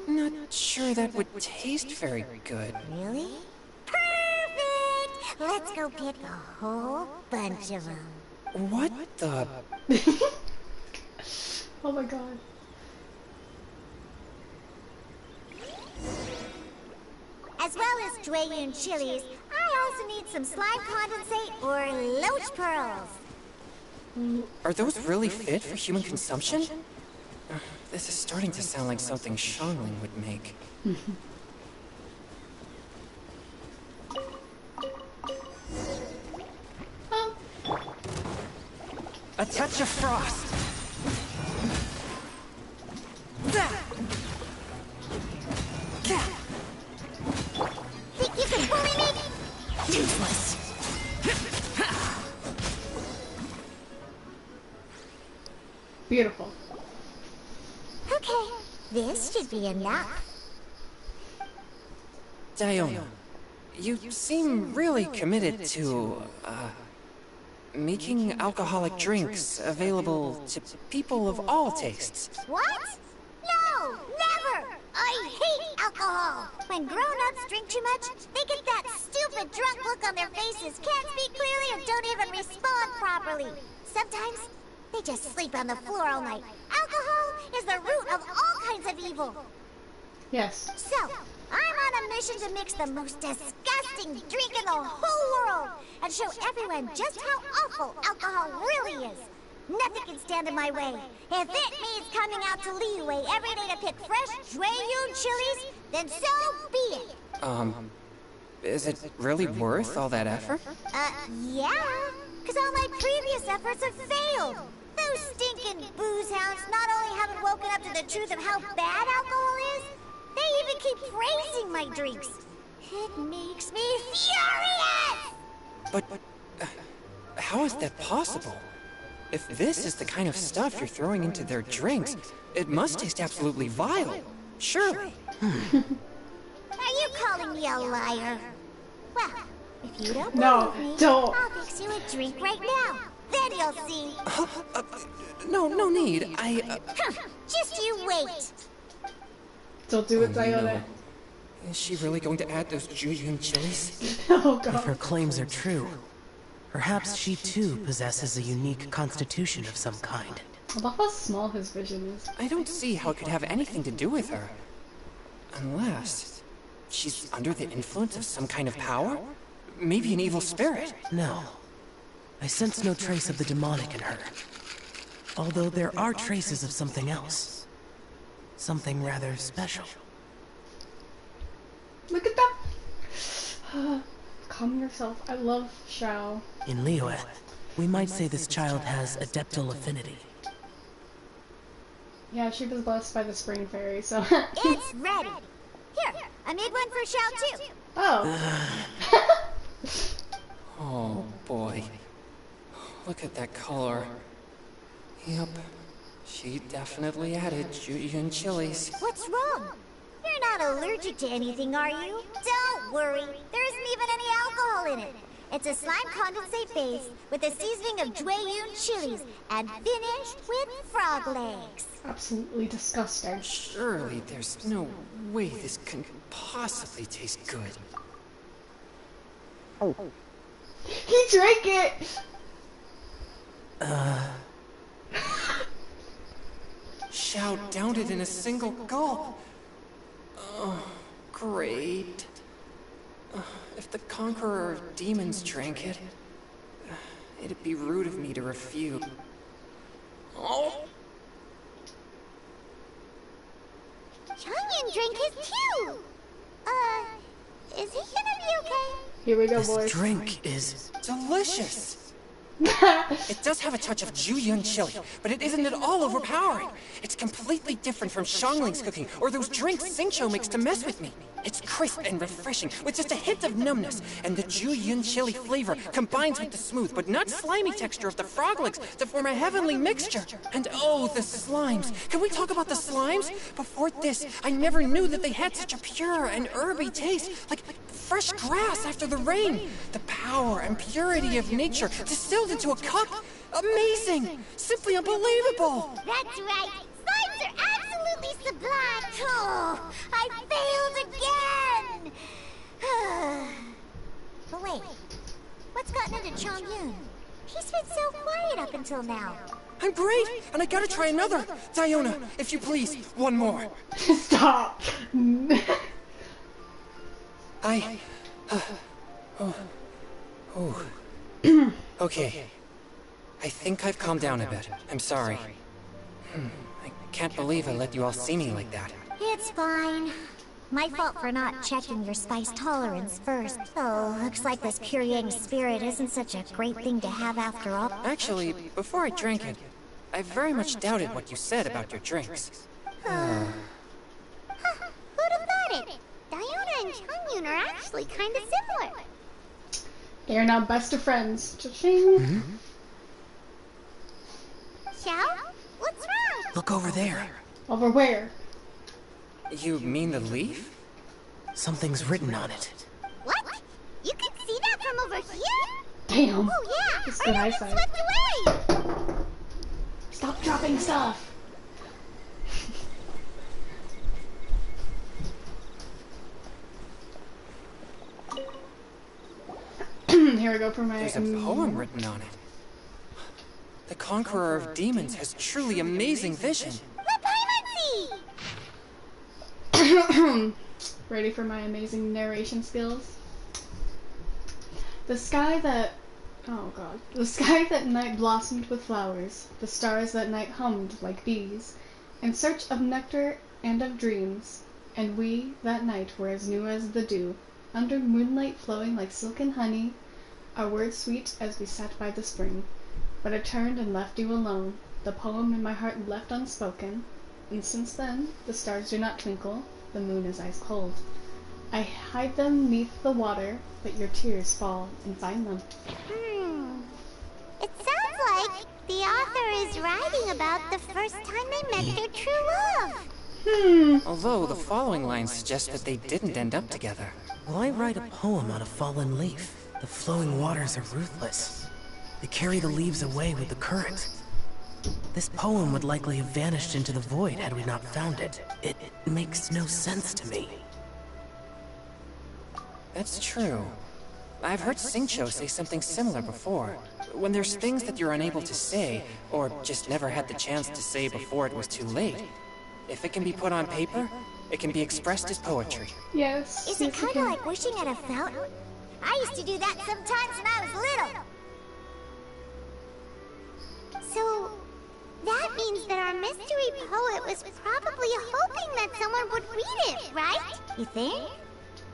not sure that would taste very good. Really? Perfect! Let's go pick a whole bunch of them. What the... Oh my god. As well as Jueyun chilies, I also need some slime condensate or loach pearls. Are those really fit for human consumption? This is starting to sound like something Xiangling would make. Oh. A touch of frost! Think you can bully me? Useless. Beautiful. Okay, this should be enough. Diona, you seem really committed to, making alcoholic drinks available to people of all tastes. What? No, never! I hate alcohol! When grown-ups drink too much, they get that stupid drunk look on their faces, can't speak clearly, and don't even respond properly. Sometimes, they just sleep on the floor all night. Alcohol is the root of all kinds of evil. Yes. So, I'm on a mission to mix the most disgusting drink in the whole world and show everyone just how awful alcohol really is. Nothing can stand in my way. If it means coming out to Liyue every day to pick fresh Jueyun chilies, then so be it. Is it really worth all that effort? Yeah. Because all my previous efforts have failed. Those stinking booze hounds not only haven't woken up to the truth of how bad alcohol is, they even keep praising my drinks. It makes me furious! But, how is that possible? If this is the kind of stuff you're throwing into their drinks, it must taste absolutely vile. Surely. Are you calling me a liar? Well, if you don't No, believe me, don't. I'll fix you a drink right now. Then you'll see. No need. Just you wait. Don't do it, Diona. Is she really going to add those Jueyun chilies? Oh If her god. claims are true, perhaps she too possesses a unique constitution of some kind. I love how small his vision is. I don't see how it could have anything to do with her. Unless she's under the influence of some kind of power? Maybe an evil spirit. No. I sense no trace of the demonic in her. Although there are traces of something else. Something rather special. Look at that. Calm yourself. I love Xiao. In Liyue, we might say this child has adeptal affinity. Yeah, she was blessed by the spring fairy, so. It's ready. Here, I made one for Xiao too. Oh. Oh boy. Look at that color. Yep. She definitely added Julian chilies. What's wrong? You're not allergic to anything, are you? Don't worry. There isn't even any alcohol in it. It's a slime condensate base with a seasoning of Jueyun chilies and finished with frog legs. Absolutely disgusting. Surely there's no way this can possibly taste good. He drank it! Xiao downed it in a single gulp. Oh, great. If the Conqueror of Demons drank it, it'd be rude of me to refuse. Oh! Changyan drank his too! Is he gonna be okay? Here we go, This boys. drink is... Delicious! It does have a touch of Julian chili, but it isn't at all overpowering. It's completely different from Xiangling's cooking, or those drinks Xingqiu makes to mess with me. It's crisp and refreshing, with just a hint of numbness, and the Julian chili flavor combines with the smooth but not slimy texture of the frog legs to form a heavenly mixture. And oh, the slimes! Can we talk about the slimes? Before this, I never knew that they had such a pure and herby taste, like fresh grass after the rain. The power and purity of nature distilled into a cup. Amazing! Simply unbelievable! That's right! Slimes are absolutely sublime! Oh, I failed again! But wait, what's gotten into Chongyun? He's been so quiet up until now. I'm great, and I gotta try another. Diona, if you please, one more. Stop! Okay. I think I've calmed down a bit. I'm sorry. I can't believe I let you all see me like that. It's fine. My fault for not checking your spice tolerance first. Oh, looks like this pure yang spirit isn't such a great thing to have after all. Actually, before I drank it, I very much doubted what you said about your drinks. Who'd have thought it? Diona and Chongyun are actually kind of similar. They are now best of friends. Cha-ching. Xiao? What's wrong? Look over there. Over where? You mean the leaf? Something's written on it. What? You can see that from over here? Damn. Oh yeah, It's or good you get eyesight. swept away! Stop dropping stuff. Here we go for my... There's a poem written on it. The Conqueror of Demons has truly amazing vision. The piracy! Ready for my amazing narration skills? The sky that... Oh god. The sky that night blossomed with flowers, the stars that night hummed like bees, in search of nectar and of dreams, and we that night were as new as the dew, under moonlight flowing like silken honey, our words sweet as we sat by the spring. But I turned and left you alone, the poem in my heart left unspoken, and since then the stars do not twinkle, the moon is ice cold. I hide them 'neath the water, but your tears fall and find them. It sounds like the author is writing about the first time they met their true love. Although the following lines suggest that they didn't end up together. Why write a poem on a fallen leaf? The flowing waters are ruthless. They carry the leaves away with the current. This poem would likely have vanished into the void had we not found it. It makes no sense to me. That's true. I've heard Xingqiu say something similar before. When there's things that you're unable to say, or just never had the chance to say before it was too late, if it can be put on paper, it can be expressed as poetry. Yes. Is it yes, you kind of can. like wishing at a fountain? I used to do that sometimes when I was little. So, that means that our mystery poet was probably hoping that someone would read it, right? You think?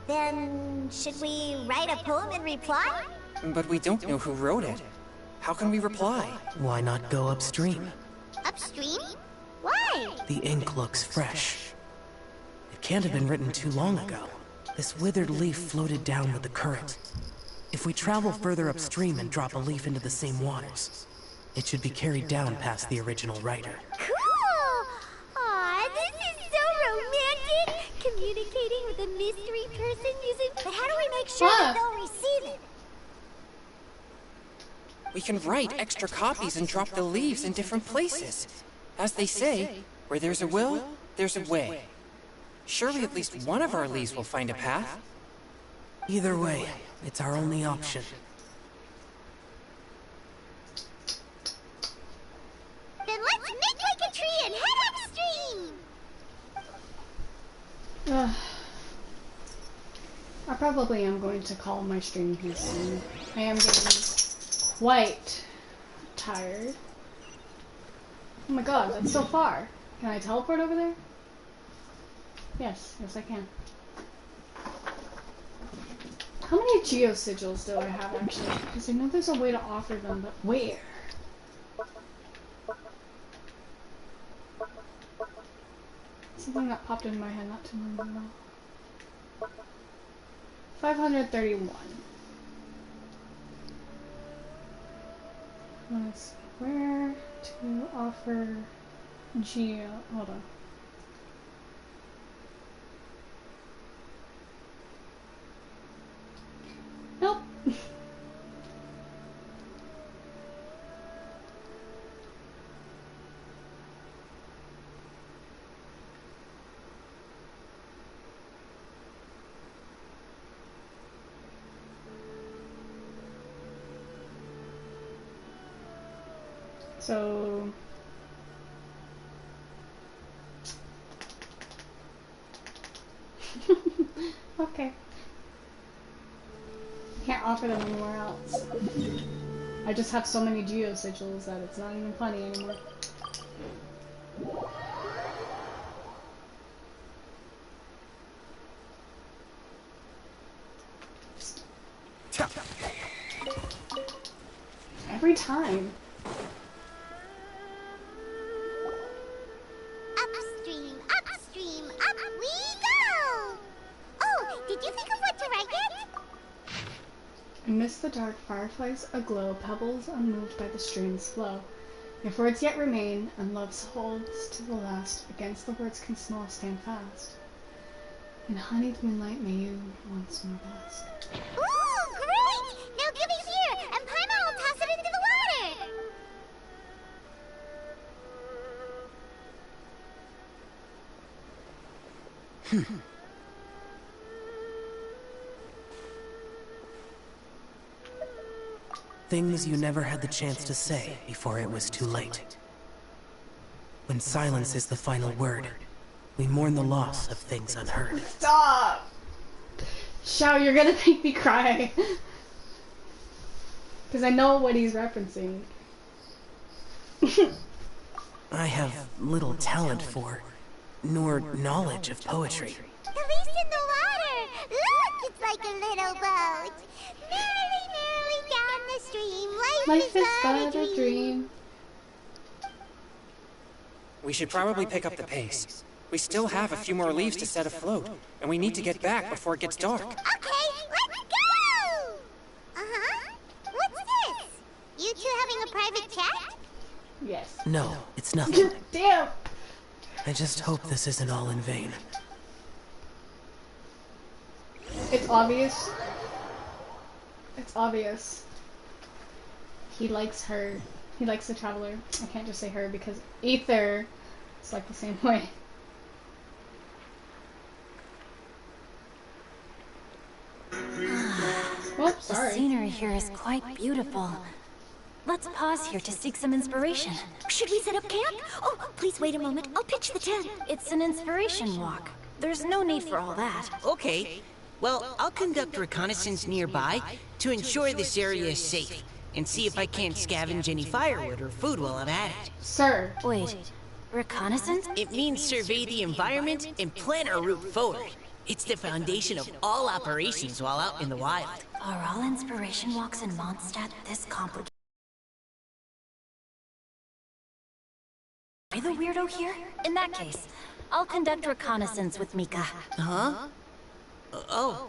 Then, should we write a poem in reply? But we don't know who wrote it. How can we reply? Why not go upstream? Upstream? Why? The ink looks fresh. It can't have been written too long ago. This withered leaf floated down with the current. If we travel further upstream and drop a leaf into the same waters, it should be carried down past the original writer. Cool! Aw, this is so romantic! Communicating with a mystery person using... But how do we make sure that they'll receive it? We can write extra copies and drop the leaves in different places. As they say, where there's a will, there's a way. Surely at least one of our leaves will find a path. Either way, it's our only option. Then let's make like a tree and head upstream! I probably am going to call my stream here soon. I am getting quite tired. Oh my god, that's so far. Can I teleport over there? Yes, yes I can. How many geosigils do I have actually? Because I know there's a way to offer them, but where? Something that popped into my head not too long ago. 531. Let's where to offer geo. Hold on. Nope. So okay. Can't offer them anywhere else. I just have so many geosigils that it's not even funny anymore. Every time. Upstream, upstream, up we go! Oh, did you think of what to write yet? Amidst the dark, fireflies aglow, pebbles unmoved by the stream's flow. If words yet remain, and love holds to the last, against the words can small stand fast. In honeyed moonlight may you once more blast. Ooh, great! Now give it here, and Paimon will toss it into the water! Things you never had the chance to say before it was too late. When silence is the final word, we mourn the loss of things unheard. Stop! Shao, you're gonna make me cry. Because I know what he's referencing. I have little talent for, nor knowledge of poetry. The leaf's in the water! Look, it's like a little boat! Merrily, merrily down the stream, life is but a dream. We should probably pick up the pace. We still have a few more leaves to set afloat, and we need to get back before it gets dark. Okay, let's go! Uh-huh. What's this? You two having a private chat? Yes. No, it's nothing. Damn! I just hope this isn't all in vain. It's obvious. It's obvious. He likes her. He likes the traveler. I can't just say her because Aether is like the same way. Whoops, sorry. The scenery here is quite beautiful. Let's pause here to seek some inspiration. Should we set up camp? Oh, please wait a moment. I'll pitch the tent. It's an inspiration walk. There's no need for all that. Okay. Well, I'll conduct reconnaissance nearby to ensure this area is safe, and see if I can't scavenge any firewood or food while I'm at it. Sir. Wait, reconnaissance? It means survey the environment and plan our route forward. It's the foundation of all operations while out in the wild. Are all inspiration walks in Mondstadt this complicated? Am I the weirdo here? In that case, I'll conduct reconnaissance with Mika. Huh? Oh,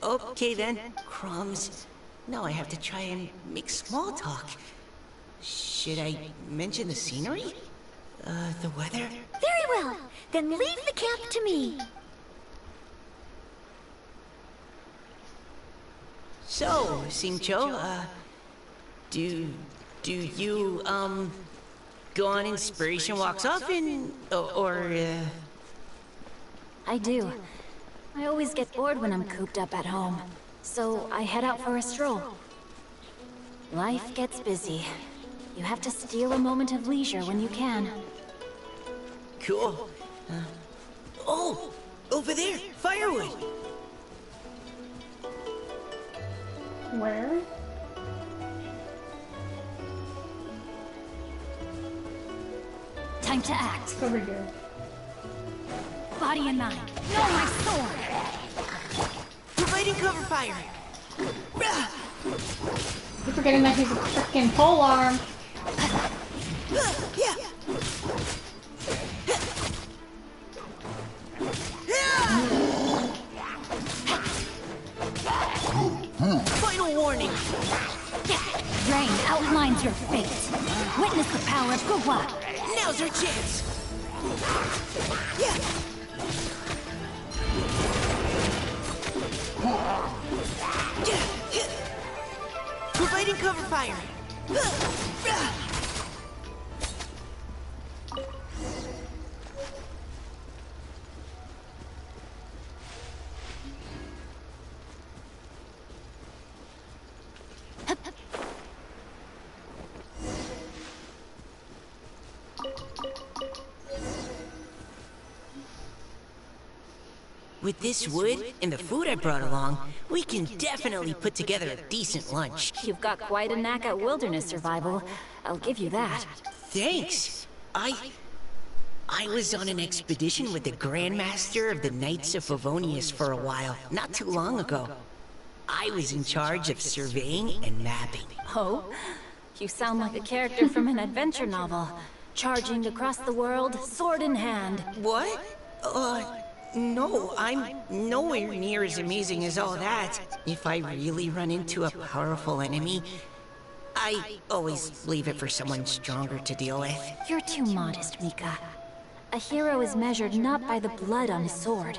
okay then. Crumbs. Now I have to try and make small talk. Should I mention the scenery? The weather? Very well. Then leave the camp to me. So, Xingqiu, do you, go on inspiration walks often? Or I do. I always get bored when I'm cooped up at home, so I head out for a stroll. Life gets busy. You have to steal a moment of leisure when you can. Cool. Oh! Over there! Firewood! Where? Time to act. Over here. Body and mind. No, my sword! Providing cover fire! You're forgetting that he's a freaking polearm. Yeah! Final warning! Rain outlines your fate. Witness the power of Gugwa. Now's our chance! Yeah! Providing cover fire! With this wood and the food I brought along, we can definitely put together a decent lunch. You've got quite a knack at wilderness survival. I'll give you that. Thanks. I was on an expedition with the Grandmaster of the Knights of Favonius for a while, not too long ago. I was in charge of surveying and mapping. Oh? You sound like a character from an adventure novel. Charging across the world, sword in hand. What? No, I'm nowhere near as amazing as all that. If I really run into a powerful enemy, I always leave it for someone stronger to deal with. You're too modest, Mika. A hero is measured not by the blood on his sword,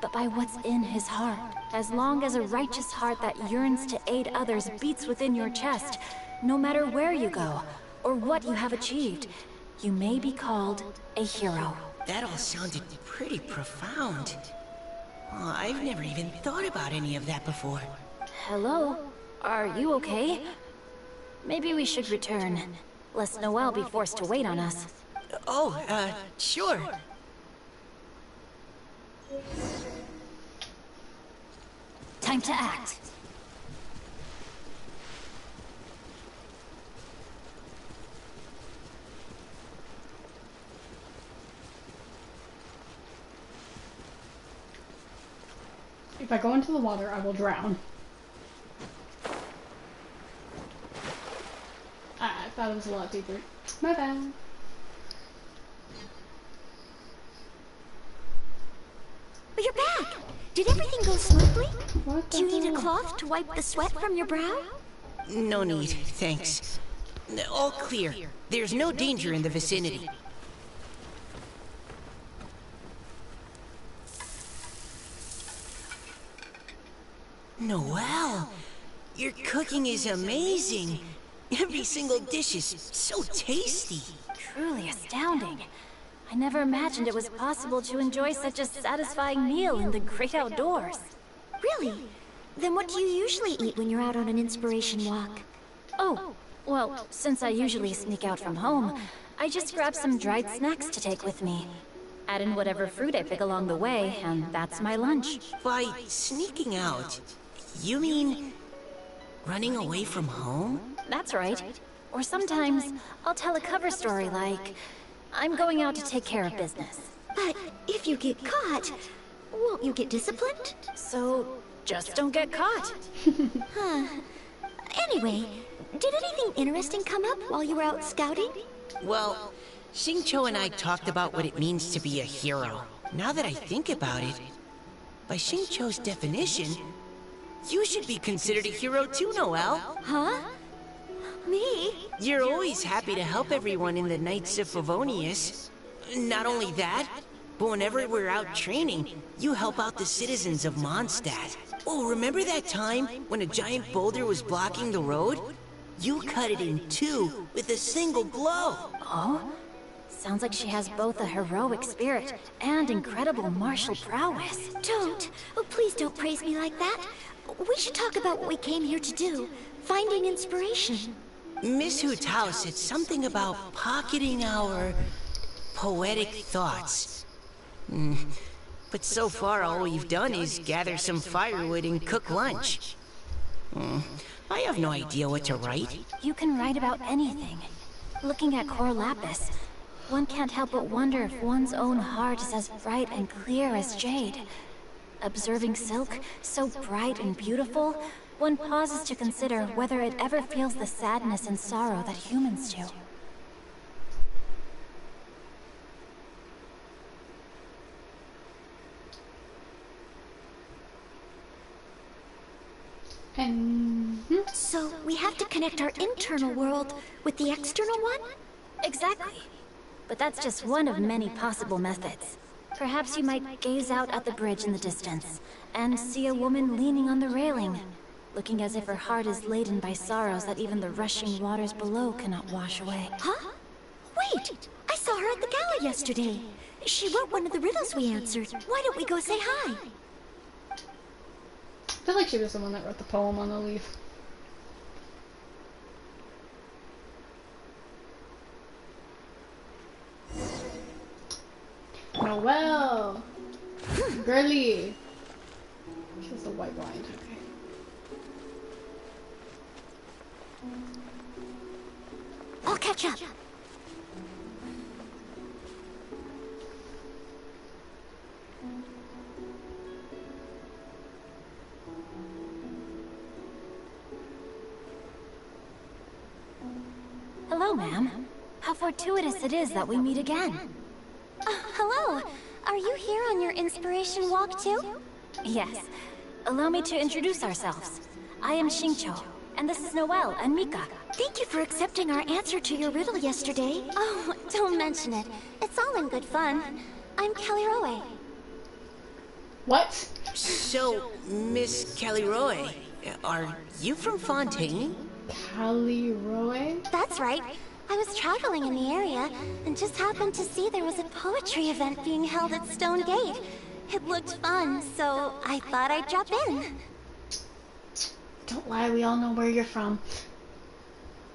but by what's in his heart. As long as a righteous heart that yearns to aid others beats within your chest, no matter where you go, or what you have achieved, you may be called a hero. That all sounded pretty profound. Oh, I've never even thought about any of that before. Hello? Are you okay? Maybe we should return, lest Noelle be forced to wait on us. Sure. Time to act. If I go into the water, I will drown. I thought it was a lot deeper. My bad. But you're back! Did everything go smoothly? What the Do you need a hell? cloth to wipe the sweat from your brow? No need, thanks. All clear. There's no danger in the vicinity. Noelle, your cooking is amazing. Every single dish is so tasty. Truly astounding. I never imagined it was possible to enjoy such a satisfying meal in the great outdoors. Really? Then what do you usually eat when you're out on an inspiration walk? Oh, well, since I usually sneak out from home, I just grab some dried snacks to take with me. Add in whatever fruit I pick along the way, and that's my lunch. By sneaking out, you mean running away from home? That's right. Or sometimes, I'll tell a cover story like, I'm going out to take care of business. But if you get caught, won't you get disciplined? So, just don't get caught. Huh. Anyway, did anything interesting come up while you were out scouting? Well, Xingqiu and I talked about what it means to be a hero. Now that I think about it, by Xingqiu's definition, you should be considered a hero too, Noelle. Huh? Me? You're always happy to help everyone in the Knights of Favonius. Not only that, but whenever we're out training, you help out the citizens of Mondstadt. Oh, remember that time when a giant boulder was blocking the road? You cut it in two with a single blow. Oh? Sounds like she has both a heroic spirit and incredible martial prowess. Don't. Oh, please don't praise me like that. We should talk about what we came here to do. Finding inspiration. Miss Hu Tao said something about pocketing our poetic thoughts. But so far all we've done is gather some firewood and cook lunch. I have no idea what to write. You can write about anything. Looking at Cor Lapis, one can't help but wonder if one's own heart is as bright and clear as jade. Observing silk, so bright and beautiful, one pauses to consider whether it ever feels the sadness and sorrow that humans do. So we have to connect our internal world with the external one? Exactly. But that's just one of many possible methods. Perhaps you might gaze out at the bridge in the distance and see a woman leaning on the railing, looking as if her heart is laden by sorrows that even the rushing waters below cannot wash away. Huh? Wait! I saw her at the gala yesterday. She wrote one of the riddles we answered. Why don't we go say hi? I feel like she was the one that wrote the poem on the leaf. Noelle! Girly! She has the white blind, okay. I'll catch up. Hello, ma'am. How fortuitous it is that we meet again. Hello. Are you here on your inspiration walk too? Yes. Allow me to introduce ourselves. I am Xingqiu, and this is Noelle and Mika. Thank you for accepting our answer to your riddle yesterday. Oh, don't mention it. It's all in good fun. I'm Kelly Rowe. What? So, Miss Caliroy, are you from Fontaine? Callie Roy? That's right. I was traveling in the area and just happened to see there was a poetry event being held at Stone Gate. It looked fun, so I thought I'd drop in. Don't lie, we all know where you're from.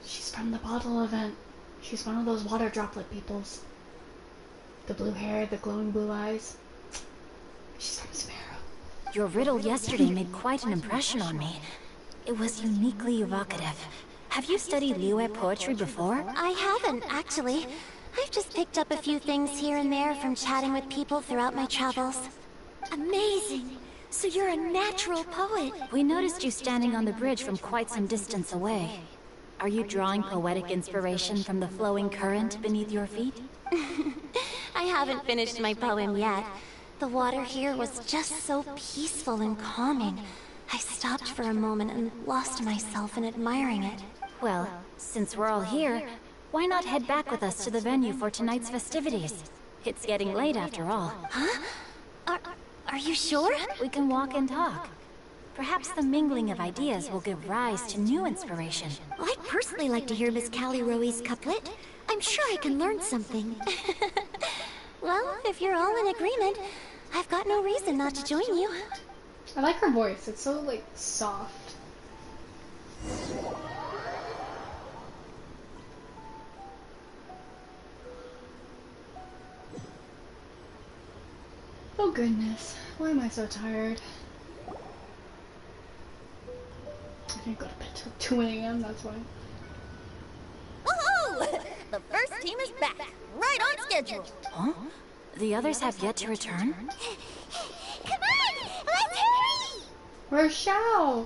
She's from the bottle event. She's one of those water droplet peoples. The blue hair, the glowing blue eyes. She's from Sparrow. Your riddle yesterday made quite an impression on me. It was uniquely evocative. Have you studied Liyue poetry before? I haven't, actually. I've just picked up a few things here and there from chatting with people throughout my travels. Amazing. So you're a natural poet. We noticed you standing on the bridge from quite some distance away. Are you drawing poetic inspiration from the flowing current beneath your feet? I haven't finished my poem yet. The water here was just so peaceful and calming. I stopped for a moment and lost myself in admiring it. Well, since we're all here, why not head back with us to the venue for tonight's festivities? It's getting late after all. Huh? Are you sure? We can walk and talk. Perhaps the mingling of ideas will give rise to new inspiration. I'd personally like to hear Miss Callie Rowe's couplet. I'm sure I can learn something. Well, if you're all in agreement, I've got no reason not to join you. I like her voice. It's so, like, soft. Oh goodness, why am I so tired? I didn't go to bed till 2 a.m., that's why. Woohoo! The first team is back, right on schedule. Huh? The others have yet to return? Come on! Let's hurry! Where's Xiao?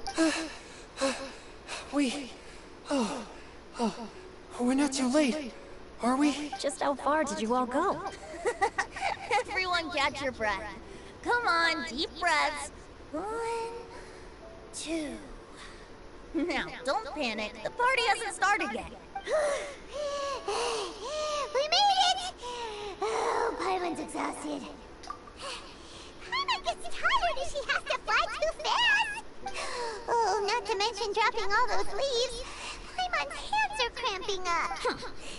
We're not too late, are we? Just how far did you all go? Everyone catch your breath. Come on, deep breaths. 1, 2. Now, don't panic. The party hasn't started yet. We made it! Oh, Paimon's exhausted. Paimon gets tired if she has to fly too fast. Oh, not to mention dropping all those leaves. Paimon's hands are cramping up.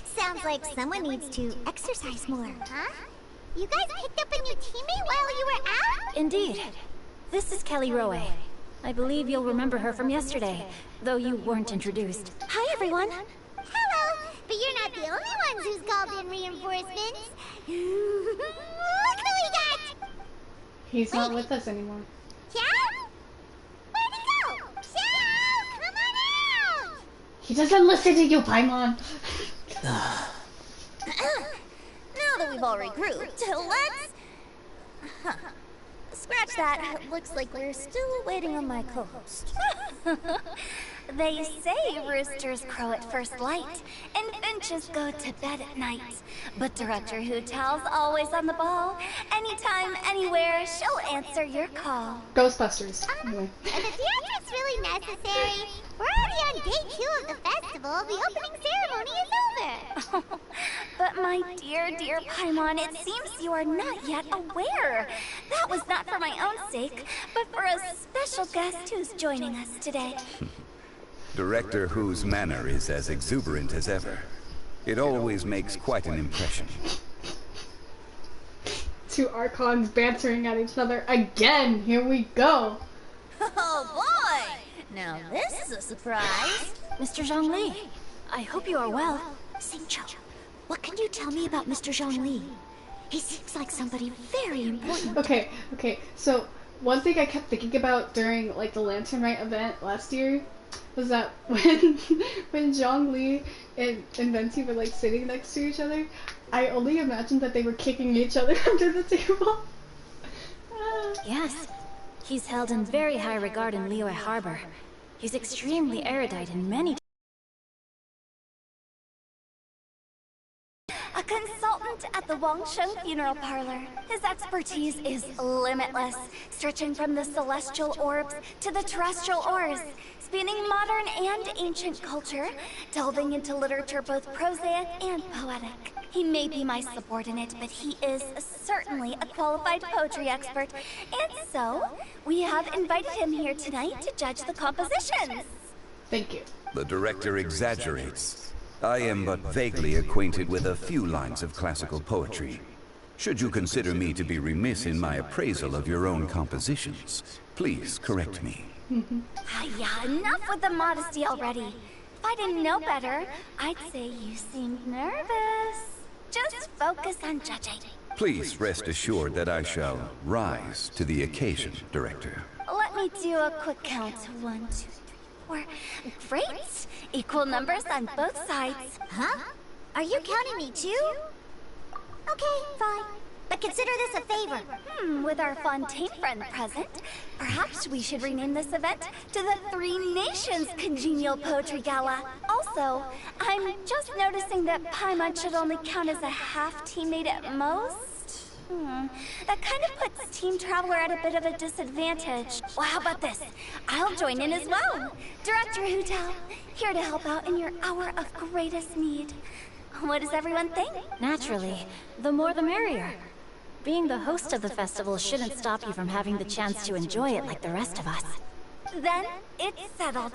Sounds like someone needs to exercise more, huh? You guys picked up a new teammate while you were out? Indeed. This is Kelly Rowe. I believe you'll remember her from yesterday, though you weren't introduced. Hi, everyone. Hello, but you're not the only ones who's called in reinforcements. Look who we got! He's not with us anymore. Xiao? Where'd he go? Xiao, come on out! He doesn't listen to you, Paimon. Now that we've all regrouped, let's... Huh. Scratch that. Looks like we're still waiting on my co-host. They say roosters crow at first light, and finches go to bed at night. But Director Hootal's always on the ball. Anytime, anywhere, she'll answer your call. Ghostbusters. Anyway. Are the theatrics really necessary? We're already on day 2 of the festival. The opening ceremony is over. But my dear, dear Paimon, it seems you are not yet aware. That was not for my own sake, but for a special guest who's joining us today. Director Who's manner is as exuberant as ever. It always makes quite an impression. Two Archons bantering at each other again. Here we go. Oh boy! Now this is a surprise. Mr. Zhongli, I hope you are well. Xingqiu, what can you tell me about Mr. Zhongli? He seems like somebody very important. Okay. So one thing I kept thinking about during like the Lantern Rite event last year was that when Zhongli and Venti were like sitting next to each other, I only imagined that they were kicking each other under the table. Yes, he's held in very high regard in Liyue Harbor. He's extremely erudite in many. A consultant at the Wangsheng Funeral Parlor. His expertise is limitless, stretching from the celestial orbs to the terrestrial ores, spanning modern and ancient culture, delving into literature both prosaic and poetic. He may be my subordinate, but he is certainly a qualified poetry expert, and so we have invited him here tonight to judge the compositions. Thank you. The director exaggerates. I am but vaguely acquainted with a few lines of classical poetry. Should you consider me to be remiss in my appraisal of your own compositions, please correct me. Yeah, enough with the modesty already. If I didn't know better, I'd say you seemed nervous. Just focus on judging. Please rest assured that I shall rise to the occasion, Director. Let me do a quick count. 1, 2, 3, 4. Great! Equal numbers on both sides. Huh? Are you counting me too? Okay, fine. But consider this a favor. With our Fontaine friend present, perhaps we should rename this event to the Three Nations Congenial Poetry Gala. Also, I'm just noticing that Paimon should only count as a half teammate at most. That kind of puts Team Traveler at a bit of a disadvantage. Well, how about this? I'll join in as well. Director Hootal, here to help out in your hour of greatest need. What does everyone think? Naturally, the more the merrier. Being the host of the festival shouldn't stop you from having the chance to enjoy it like the rest of us. Then, it's settled.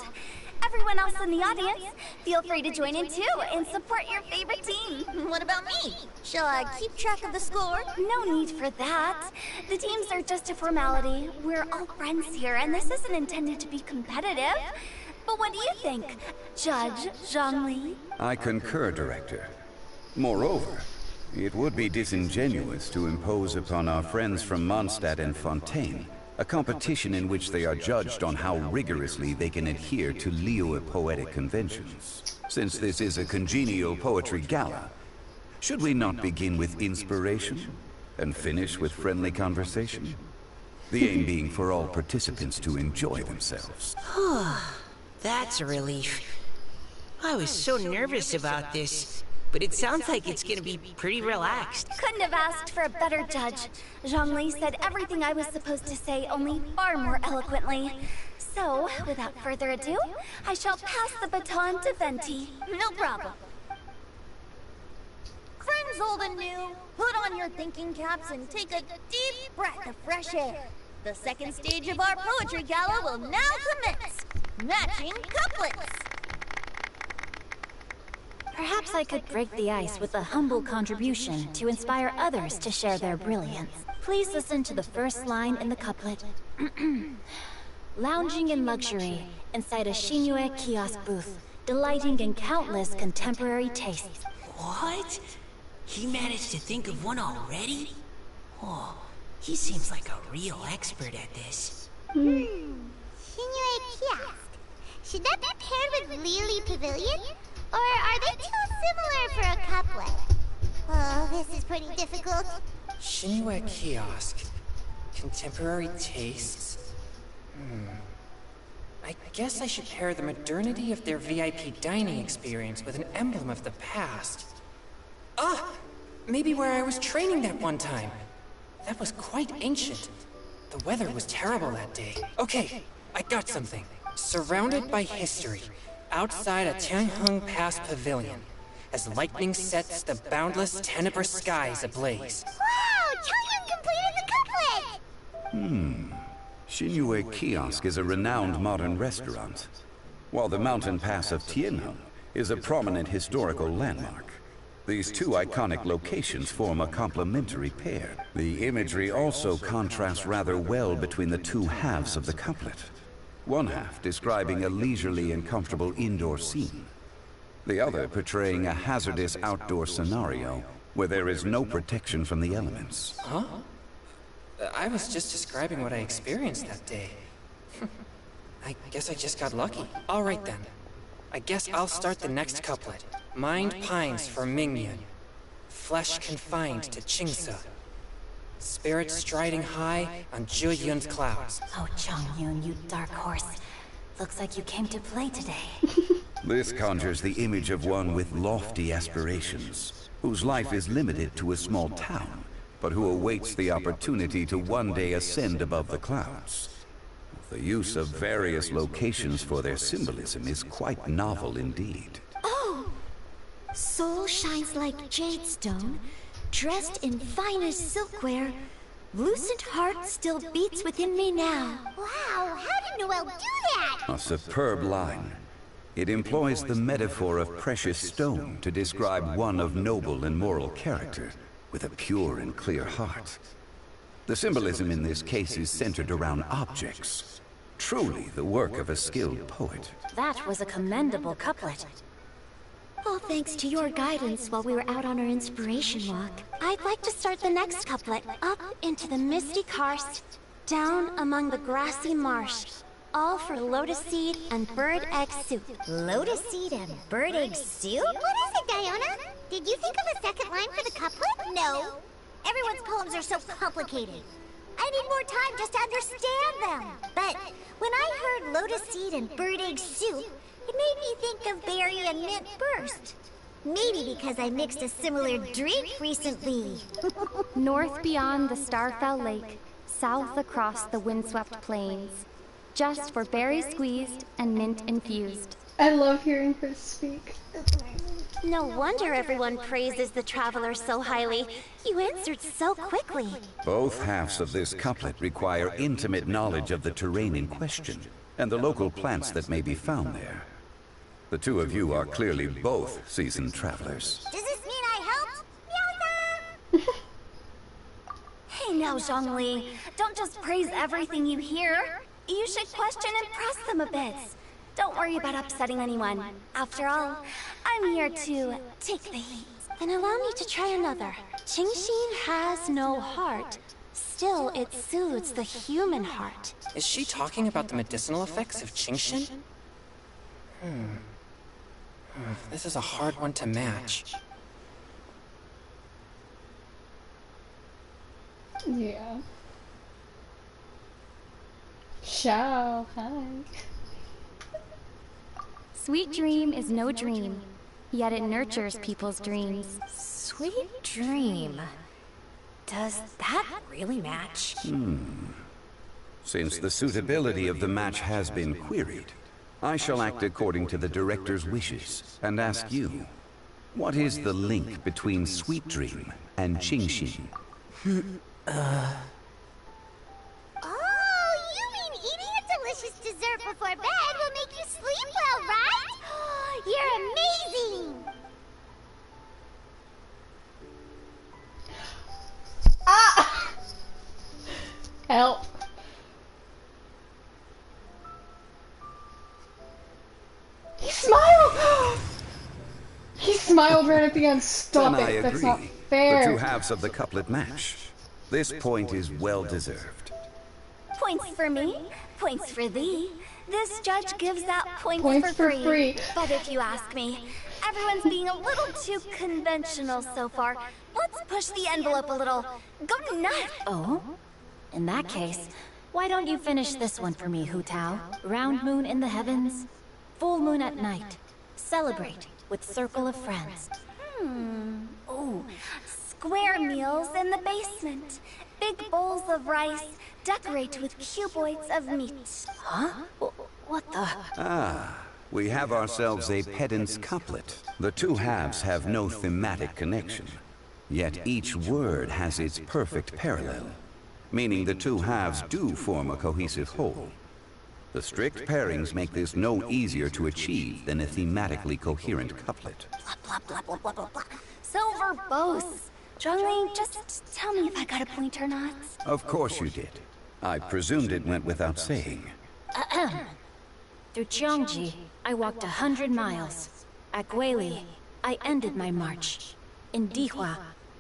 Everyone else in the audience, feel free to join in too and support your favorite team. What about me? Shall I keep track of the score? No need for that. The teams are just a formality. We're all friends here, and this isn't intended to be competitive. But what do you think, Judge Zhongli? I concur, Director. Moreover, it would be disingenuous to impose upon our friends from Mondstadt and Fontaine a competition in which they are judged on how rigorously they can adhere to Liyue poetic conventions. Since this is a congenial poetry gala, should we not begin with inspiration and finish with friendly conversation? The aim being for all participants to enjoy themselves. That's a relief. I was so nervous about this. but it sounds like it's gonna be pretty relaxed. Couldn't have asked for a better judge. Zhongli said everything I was supposed to say, only far more eloquently. So, without further ado, I shall pass the baton to Venti. No problem. Friends old and new, put on your thinking caps and take a deep breath of fresh air. The second stage of our poetry gala will now commence. Matching couplets. Perhaps I could break the ice with a humble contribution to inspire others to share their brilliance. Please listen to the first line in the couplet. Lounging in luxury inside a Shinue kiosk booth, delighting in countless contemporary tastes. What? He managed to think of one already? Oh, he seems like a real expert at this. Shinue Kiosk. Should that be paired with Lily Pavilion? Or are they too similar for a couplet? Oh, this is pretty difficult. Shinue Kiosk. Contemporary tastes? I guess I should pair the modernity of their VIP dining experience with an emblem of the past. Ah! Maybe where I was training that one time. That was quite ancient. The weather was terrible that day. Okay, I got something. Surrounded by history, outside a Tianheng Pass pavilion, as lightning sets the boundless Tenebrous skies ablaze. Wow! Chongyun completed the couplet! Shinue Kiosk is a renowned modern restaurant, while the mountain pass of Tianheng is a prominent historical landmark. These two iconic locations form a complementary pair. The imagery also contrasts rather well between the two halves of the couplet. One half describing a leisurely and comfortable indoor scene. The other portraying a hazardous outdoor scenario where there is no protection from the elements. Huh? I was just describing what I experienced that day. I guess I just got lucky. All right then. I guess I'll start the next couplet. Mind pines for Mingyun. Flesh confined to Qingse. Spirit striding high on Zhiyun's clouds. Oh, Chongyun, you dark horse. Looks like you came to play today. This conjures the image of one with lofty aspirations, whose life is limited to a small town, but who awaits the opportunity to one day ascend above the clouds. The use of various locations for their symbolism is quite novel indeed. Oh! Soul shines like jade stone, dressed in finest silkware. Lucent heart still beats within me now. Wow, how did Noelle do that? A superb line. It employs the metaphor of precious stone to describe one of noble and moral character, with a pure and clear heart. The symbolism in this case is centered around objects. Truly the work of a skilled poet. That was a commendable couplet. All thanks to your guidance while we were out on our inspiration walk. I'd like to start the next couplet. Up into the misty karst, down among the grassy marsh. All for lotus seed and bird egg soup. Lotus seed and bird egg soup? What is it, Diona? Did you think of a second line for the couplet? No. Everyone's poems are so complicated. I need more time just to understand them. But when I heard lotus seed and bird egg soup, it made me think of berry and mint burst. Maybe because I mixed a similar drink recently. North beyond the Starfell Lake, south across the windswept plains. Just for berry squeezed and mint infused. I love hearing her speak. No wonder everyone praises the traveler so highly. You answered so quickly. Both halves of this couplet require intimate knowledge of the terrain in question, and the local plants that may be found there. The two of you are clearly both seasoned travelers. Does this mean I helped? Hey now, Zhongli. Don't just praise everything you hear. You should question and press them a bit. Don't worry about upsetting anyone. After all, I'm here to take the heat. Then allow me to try another. Qingxin has no heart. Still, it soothes the human heart. Is she talking about the medicinal effects of Qingxin? This is a hard one to match. Yeah. Ciao, hi. Sweet dream is no dream. yet it nurtures people's dreams. Sweet dream. Does that really match? Since the suitability of the match has been queried, I shall act according to the director's wishes and ask you, what is the link between Sweet Dream and Genshin? Oh, you mean eating a delicious dessert before bed will make you sleep well, right? You're amazing! Ah! Help. He smiled! He smiled right at the end. Stop Then it. I agree. That's not fair. The two halves of the couplet match. This point is well deserved. Points for me, points for thee. This judge gives out points Points for for free. But if you ask me, everyone's being a little too conventional so far. Let's push the envelope a little. Go nuts! Oh? In that case, why don't you finish this one for me, Hu Tao? Round moon in the heavens, full moon at night. Celebrate with circle of friends. Oh, square meals in the basement. Big bowls of rice, decorate with cuboids of meat. Huh? What the? We have ourselves a pedant's couplet. The two halves have no thematic connection, yet each word has its perfect parallel, meaning the two halves do form a cohesive whole. The strict pairings make this no easier to achieve than a thematically coherent couplet. Blah, blah, blah, blah, blah, blah. So verbose. Zhongli, just tell me if I got a point or not. Of course you did. I presumed it went without saying. Through Jiangji, I walked 100 miles. At Guili, I ended my march. In Dihua,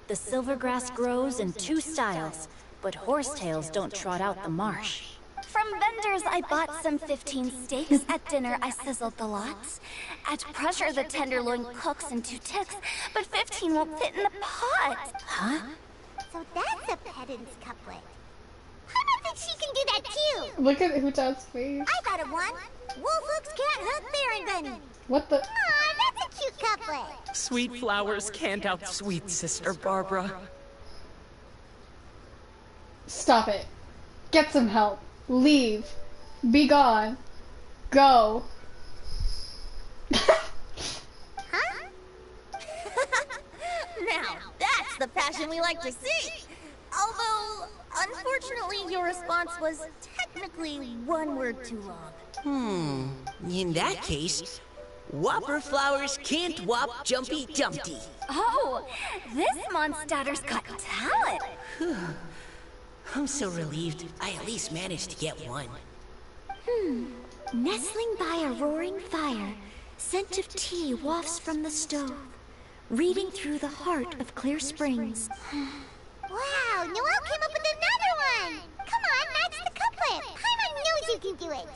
the silver grass grows in 2 styles, but horsetails don't trot out the marsh. From vendors, I bought some 15 steaks. At dinner, I sizzled the lots. At pressure, the tenderloin cooks in 2 ticks, but 15 won't fit in the pot. Huh? So that's a pedant's couplet. I don't think she can do that too. Look at Huta's face. I thought of one. Wolfhooks can't hook Baron Bunny. What the? Aw, that's a cute couplet. Sweet flowers can't outsweet Sister Barbara. Stop it. Get some help. Leave. Be gone. Go. Huh? Now, that's the passion we like to see. Although, unfortunately, your response was technically 1 word too long. In that case, Whopper flowers can't whop Jumpy Dumpty. Oh, this monster's got talent. I'm so relieved I at least managed to get one. Nestling by a roaring fire, scent of tea wafts from the stove. Reading through the heart of clear springs. Wow, Noelle came up with another one. Come on, match the couplet. Paimon knows you can do it.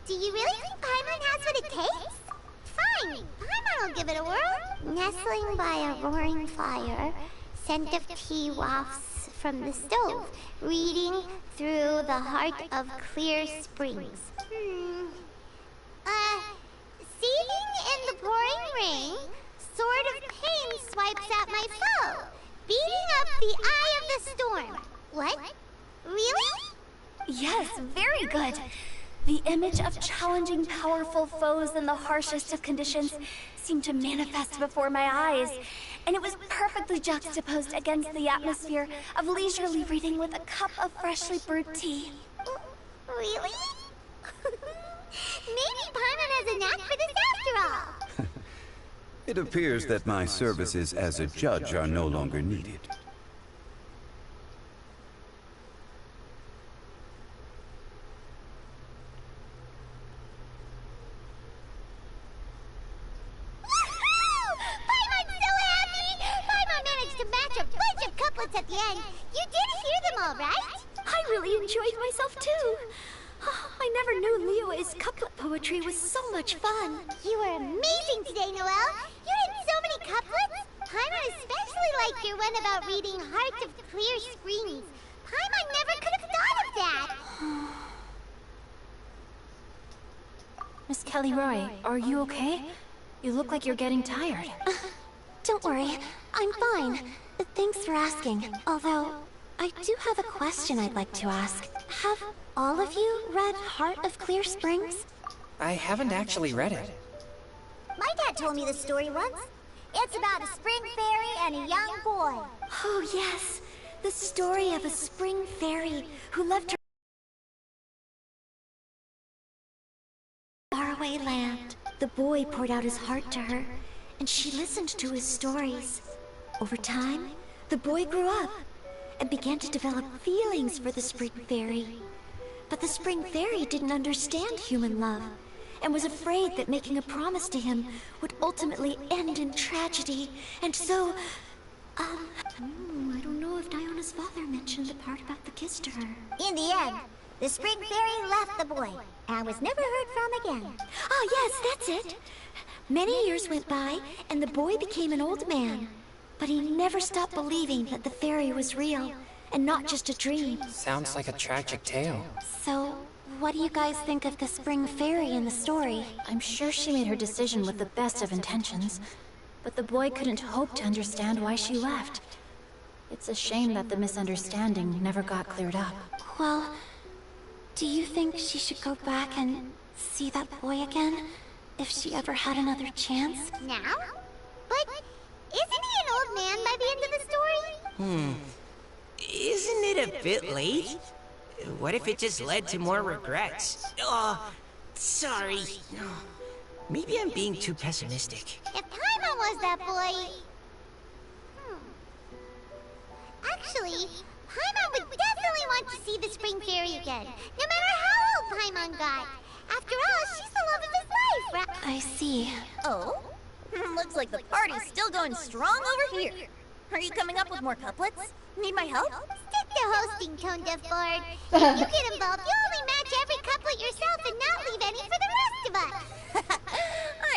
Do you really think Paimon has what it takes? Fine, Paimon will give it a whirl. Nestling by a roaring fire, scent of tea wafts from the stove, reading through the heart of clear springs. Seething in the pouring rain, sword of pain swipes at my foe, beating up the eye of the storm. What? Really? Yes, very good. The image of challenging powerful foes in the harshest of conditions seemed to manifest before my eyes, and it was perfectly juxtaposed against the atmosphere of leisurely reading with a cup of freshly brewed tea. Really? Maybe Paimon has a knack for this after all. It appears that my services as a judge are no longer needed. Paimon's so happy! Paimon managed to match a bunch of couplets at the end. You did hear them all, right? I really enjoyed myself too. I never knew Liyue's couplet poetry was so much fun. You were amazing today, Noelle. You did so many couplets. Paimon especially liked your one about reading hearts of clear springs. Paimon never could have thought of that. Miss Kelly Roy, are you okay? You look like you're getting tired. Don't worry, I'm fine. Thanks for asking. Although, I do have a question I'd like to ask. Have all of you read Heart of Clear Springs? I haven't actually read it. My dad told me the story once. It's about a spring fairy and a young boy. Oh yes, the story of a spring fairy who left her faraway land. The boy poured out his heart to her, and she listened to his stories. Over time, the boy grew up and began to develop feelings for the spring fairy. But the spring fairy didn't understand human love, and was afraid that making a promise to him would ultimately end in tragedy. And so, I don't know if Diona's father mentioned the part about the kiss to her. In the end, the spring fairy left the boy and was never heard from again. Oh yes, that's it. Many years went by, and the boy became an old man. But he never stopped believing that the fairy was real, and not just a dream. Sounds like a tragic tale. So, what do you guys think of the spring fairy in the story? I'm sure she made her decision with the best of intentions, but the boy couldn't hope to understand why she left. It's a shame that the misunderstanding never got cleared up. Well, do you think she should go back and see that boy again? If she ever had another chance? Now? But isn't he an old man by the end of the story? Isn't it a bit late? What if it just led to more regrets? Oh, sorry. Maybe I'm being too pessimistic. If Paimon was that boy... Actually, Paimon would definitely want to see the spring fairy again, no matter how old Paimon got. After all, she's the love of his life, right? I see. Oh? Looks like the party's still going strong over here. Are you coming up with more couplets? Need my help? Stick to hosting, Tone Deaf Bard. If you get involved, you only match every couplet yourself and not leave any for the rest of us.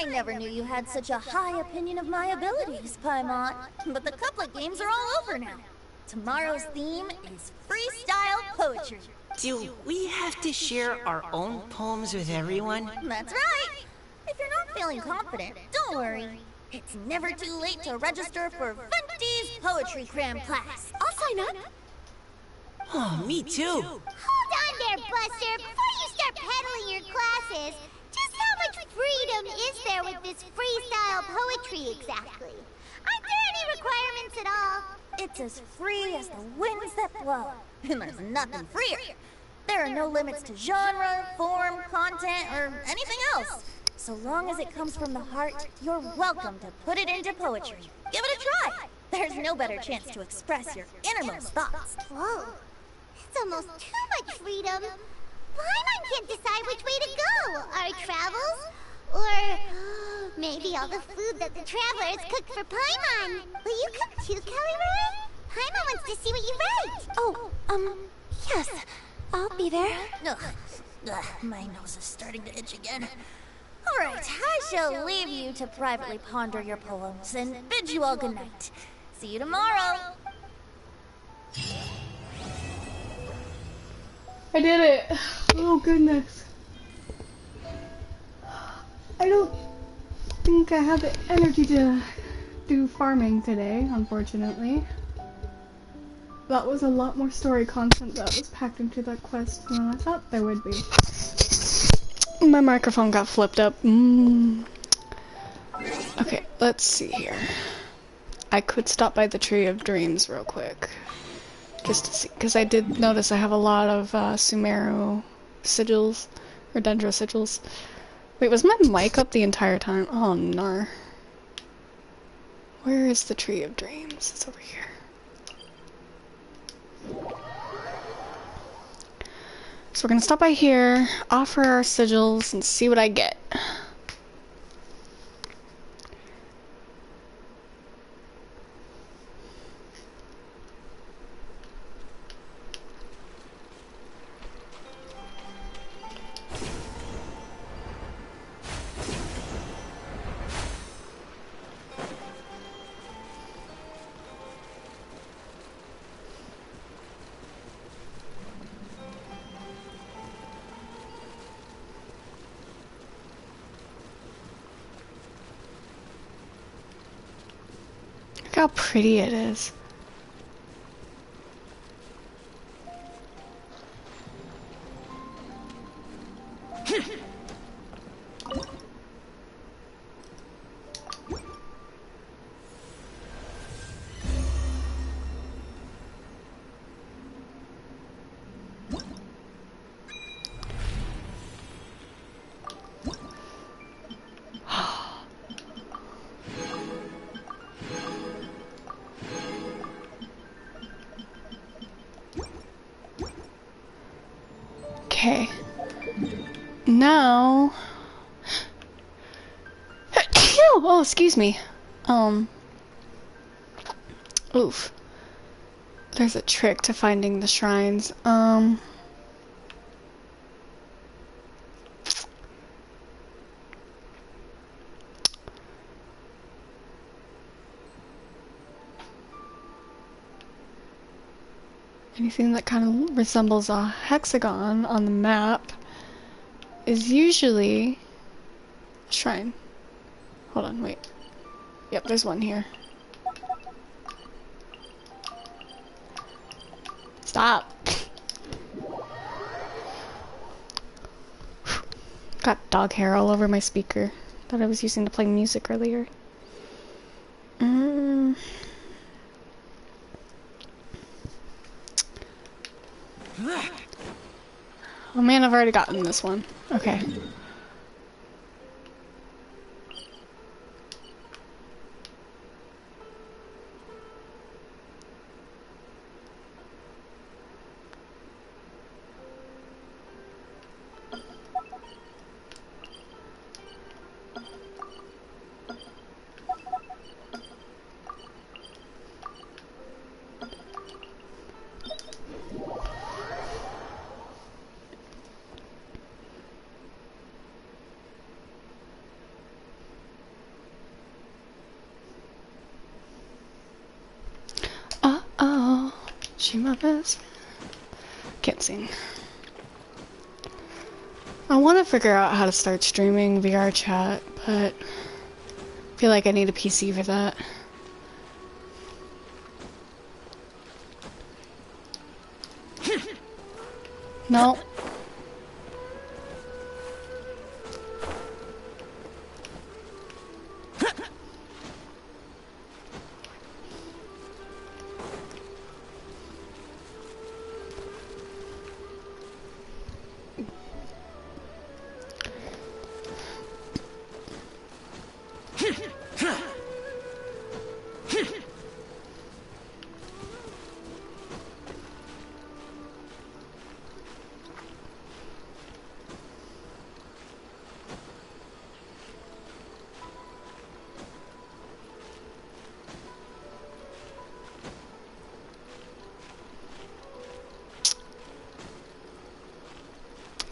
I never knew you had such a high opinion of my abilities, Paimon. But the couplet games are all over now. Tomorrow's theme is freestyle poetry. Do we have to share our own poems with everyone? That's right. If you're not feeling confident, don't worry. It's never too late to register for Venti's Poetry Cram class. I'll sign up. Oh, me too. Hold on there, Buster. Before you start peddling your classes, just how much freedom is there with this freestyle poetry exactly? Aren't there any requirements at all? It's as free as the winds that blow. And there's nothing freer. There are no limits to genre, form, content, or anything else. So long as it comes from the heart, you're welcome to put it into poetry. Give it a try. There's no better chance to express your innermost thoughts. Whoa. That's almost too much freedom. Paimon can't decide which way to go. Our travels? Or maybe all the food that the travelers cook for Paimon. Will you come too, Kelly Roy? Paimon wants to see what you write. Oh, yes. I'll be there. Ugh, my nose is starting to itch again. All right, I shall leave you to privately ponder your poems and bid you all good night. See you tomorrow. I did it! Oh goodness. I don't think I have the energy to do farming today, unfortunately. That was a lot more story content that was packed into that quest than I thought there would be. My microphone got flipped up. Okay, let's see here. I could stop by the Tree of Dreams real quick. Just to see, because I did notice I have a lot of Sumeru sigils, or Dendro sigils. Wait, was my mic up the entire time? Oh, no. Where is the Tree of Dreams? It's over here. So we're gonna stop by here, offer our sigils, and see what I get. how pretty it is. Okay. Now... oh, excuse me. Oof. There's a trick to finding the shrines. Anything that kind of resembles a hexagon on the map is usually a shrine. Hold on, wait. Yep, there's one here. Stop. Got dog hair all over my speaker that I was using to play music earlier. Oh man, I've already gotten this one. Okay. She my best. Can't sing. I want to figure out how to start streaming VR chat, but I feel like I need a PC for that. No.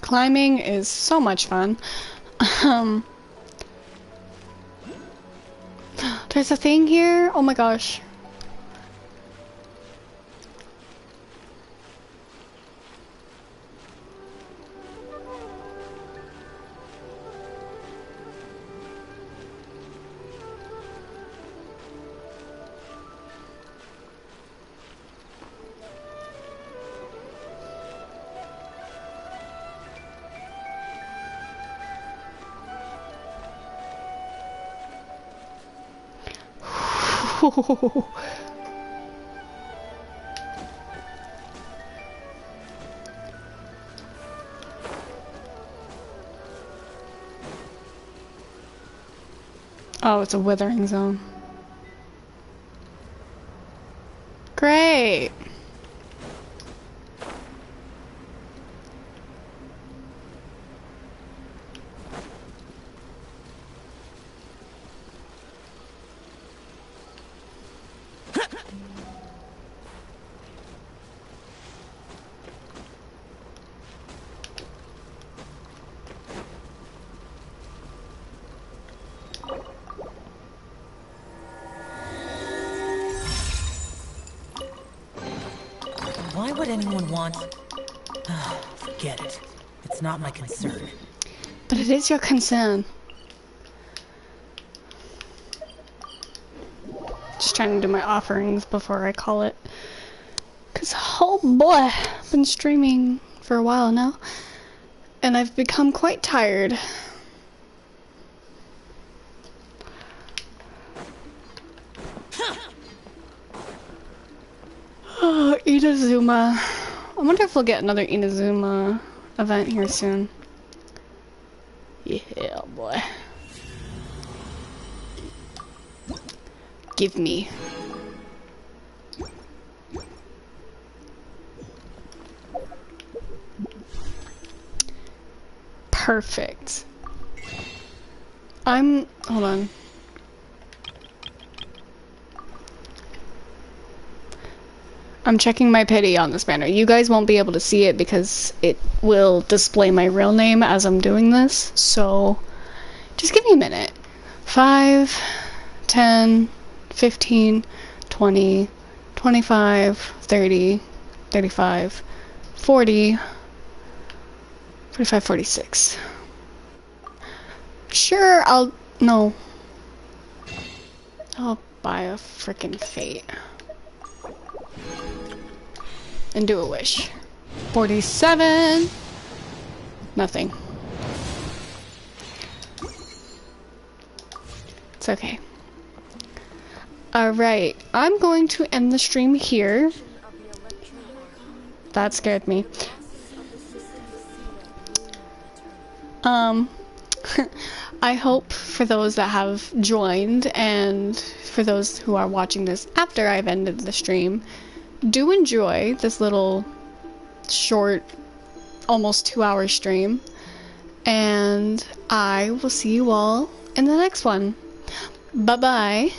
Climbing is so much fun. There's a thing here? Oh my gosh. Oh, it's a withering zone. Great! Why would anyone want... forget it. It's not my concern. But it is your concern. Just just trying to do my offerings before I call it. Because, oh boy, I've been streaming for a while now. And I've become quite tired. Oh, Inazuma. I wonder if we'll get another Inazuma event here soon. Yeah, boy. Give me. Perfect. Hold on. I'm checking my pity on this banner. You guys won't be able to see it because it will display my real name as I'm doing this. So, just give me a minute. 5, 10, 15, 20, 25, 30, 35, 40, 45, 46. Sure, I'll buy a frickin' fate. And do a wish. 47. Nothing. It's okay. Alright, I'm going to end the stream here. That scared me. I hope for those that have joined and for those who are watching this after I've ended the stream, do enjoy this little short, almost 2-hour stream, and I will see you all in the next one. Bye-bye.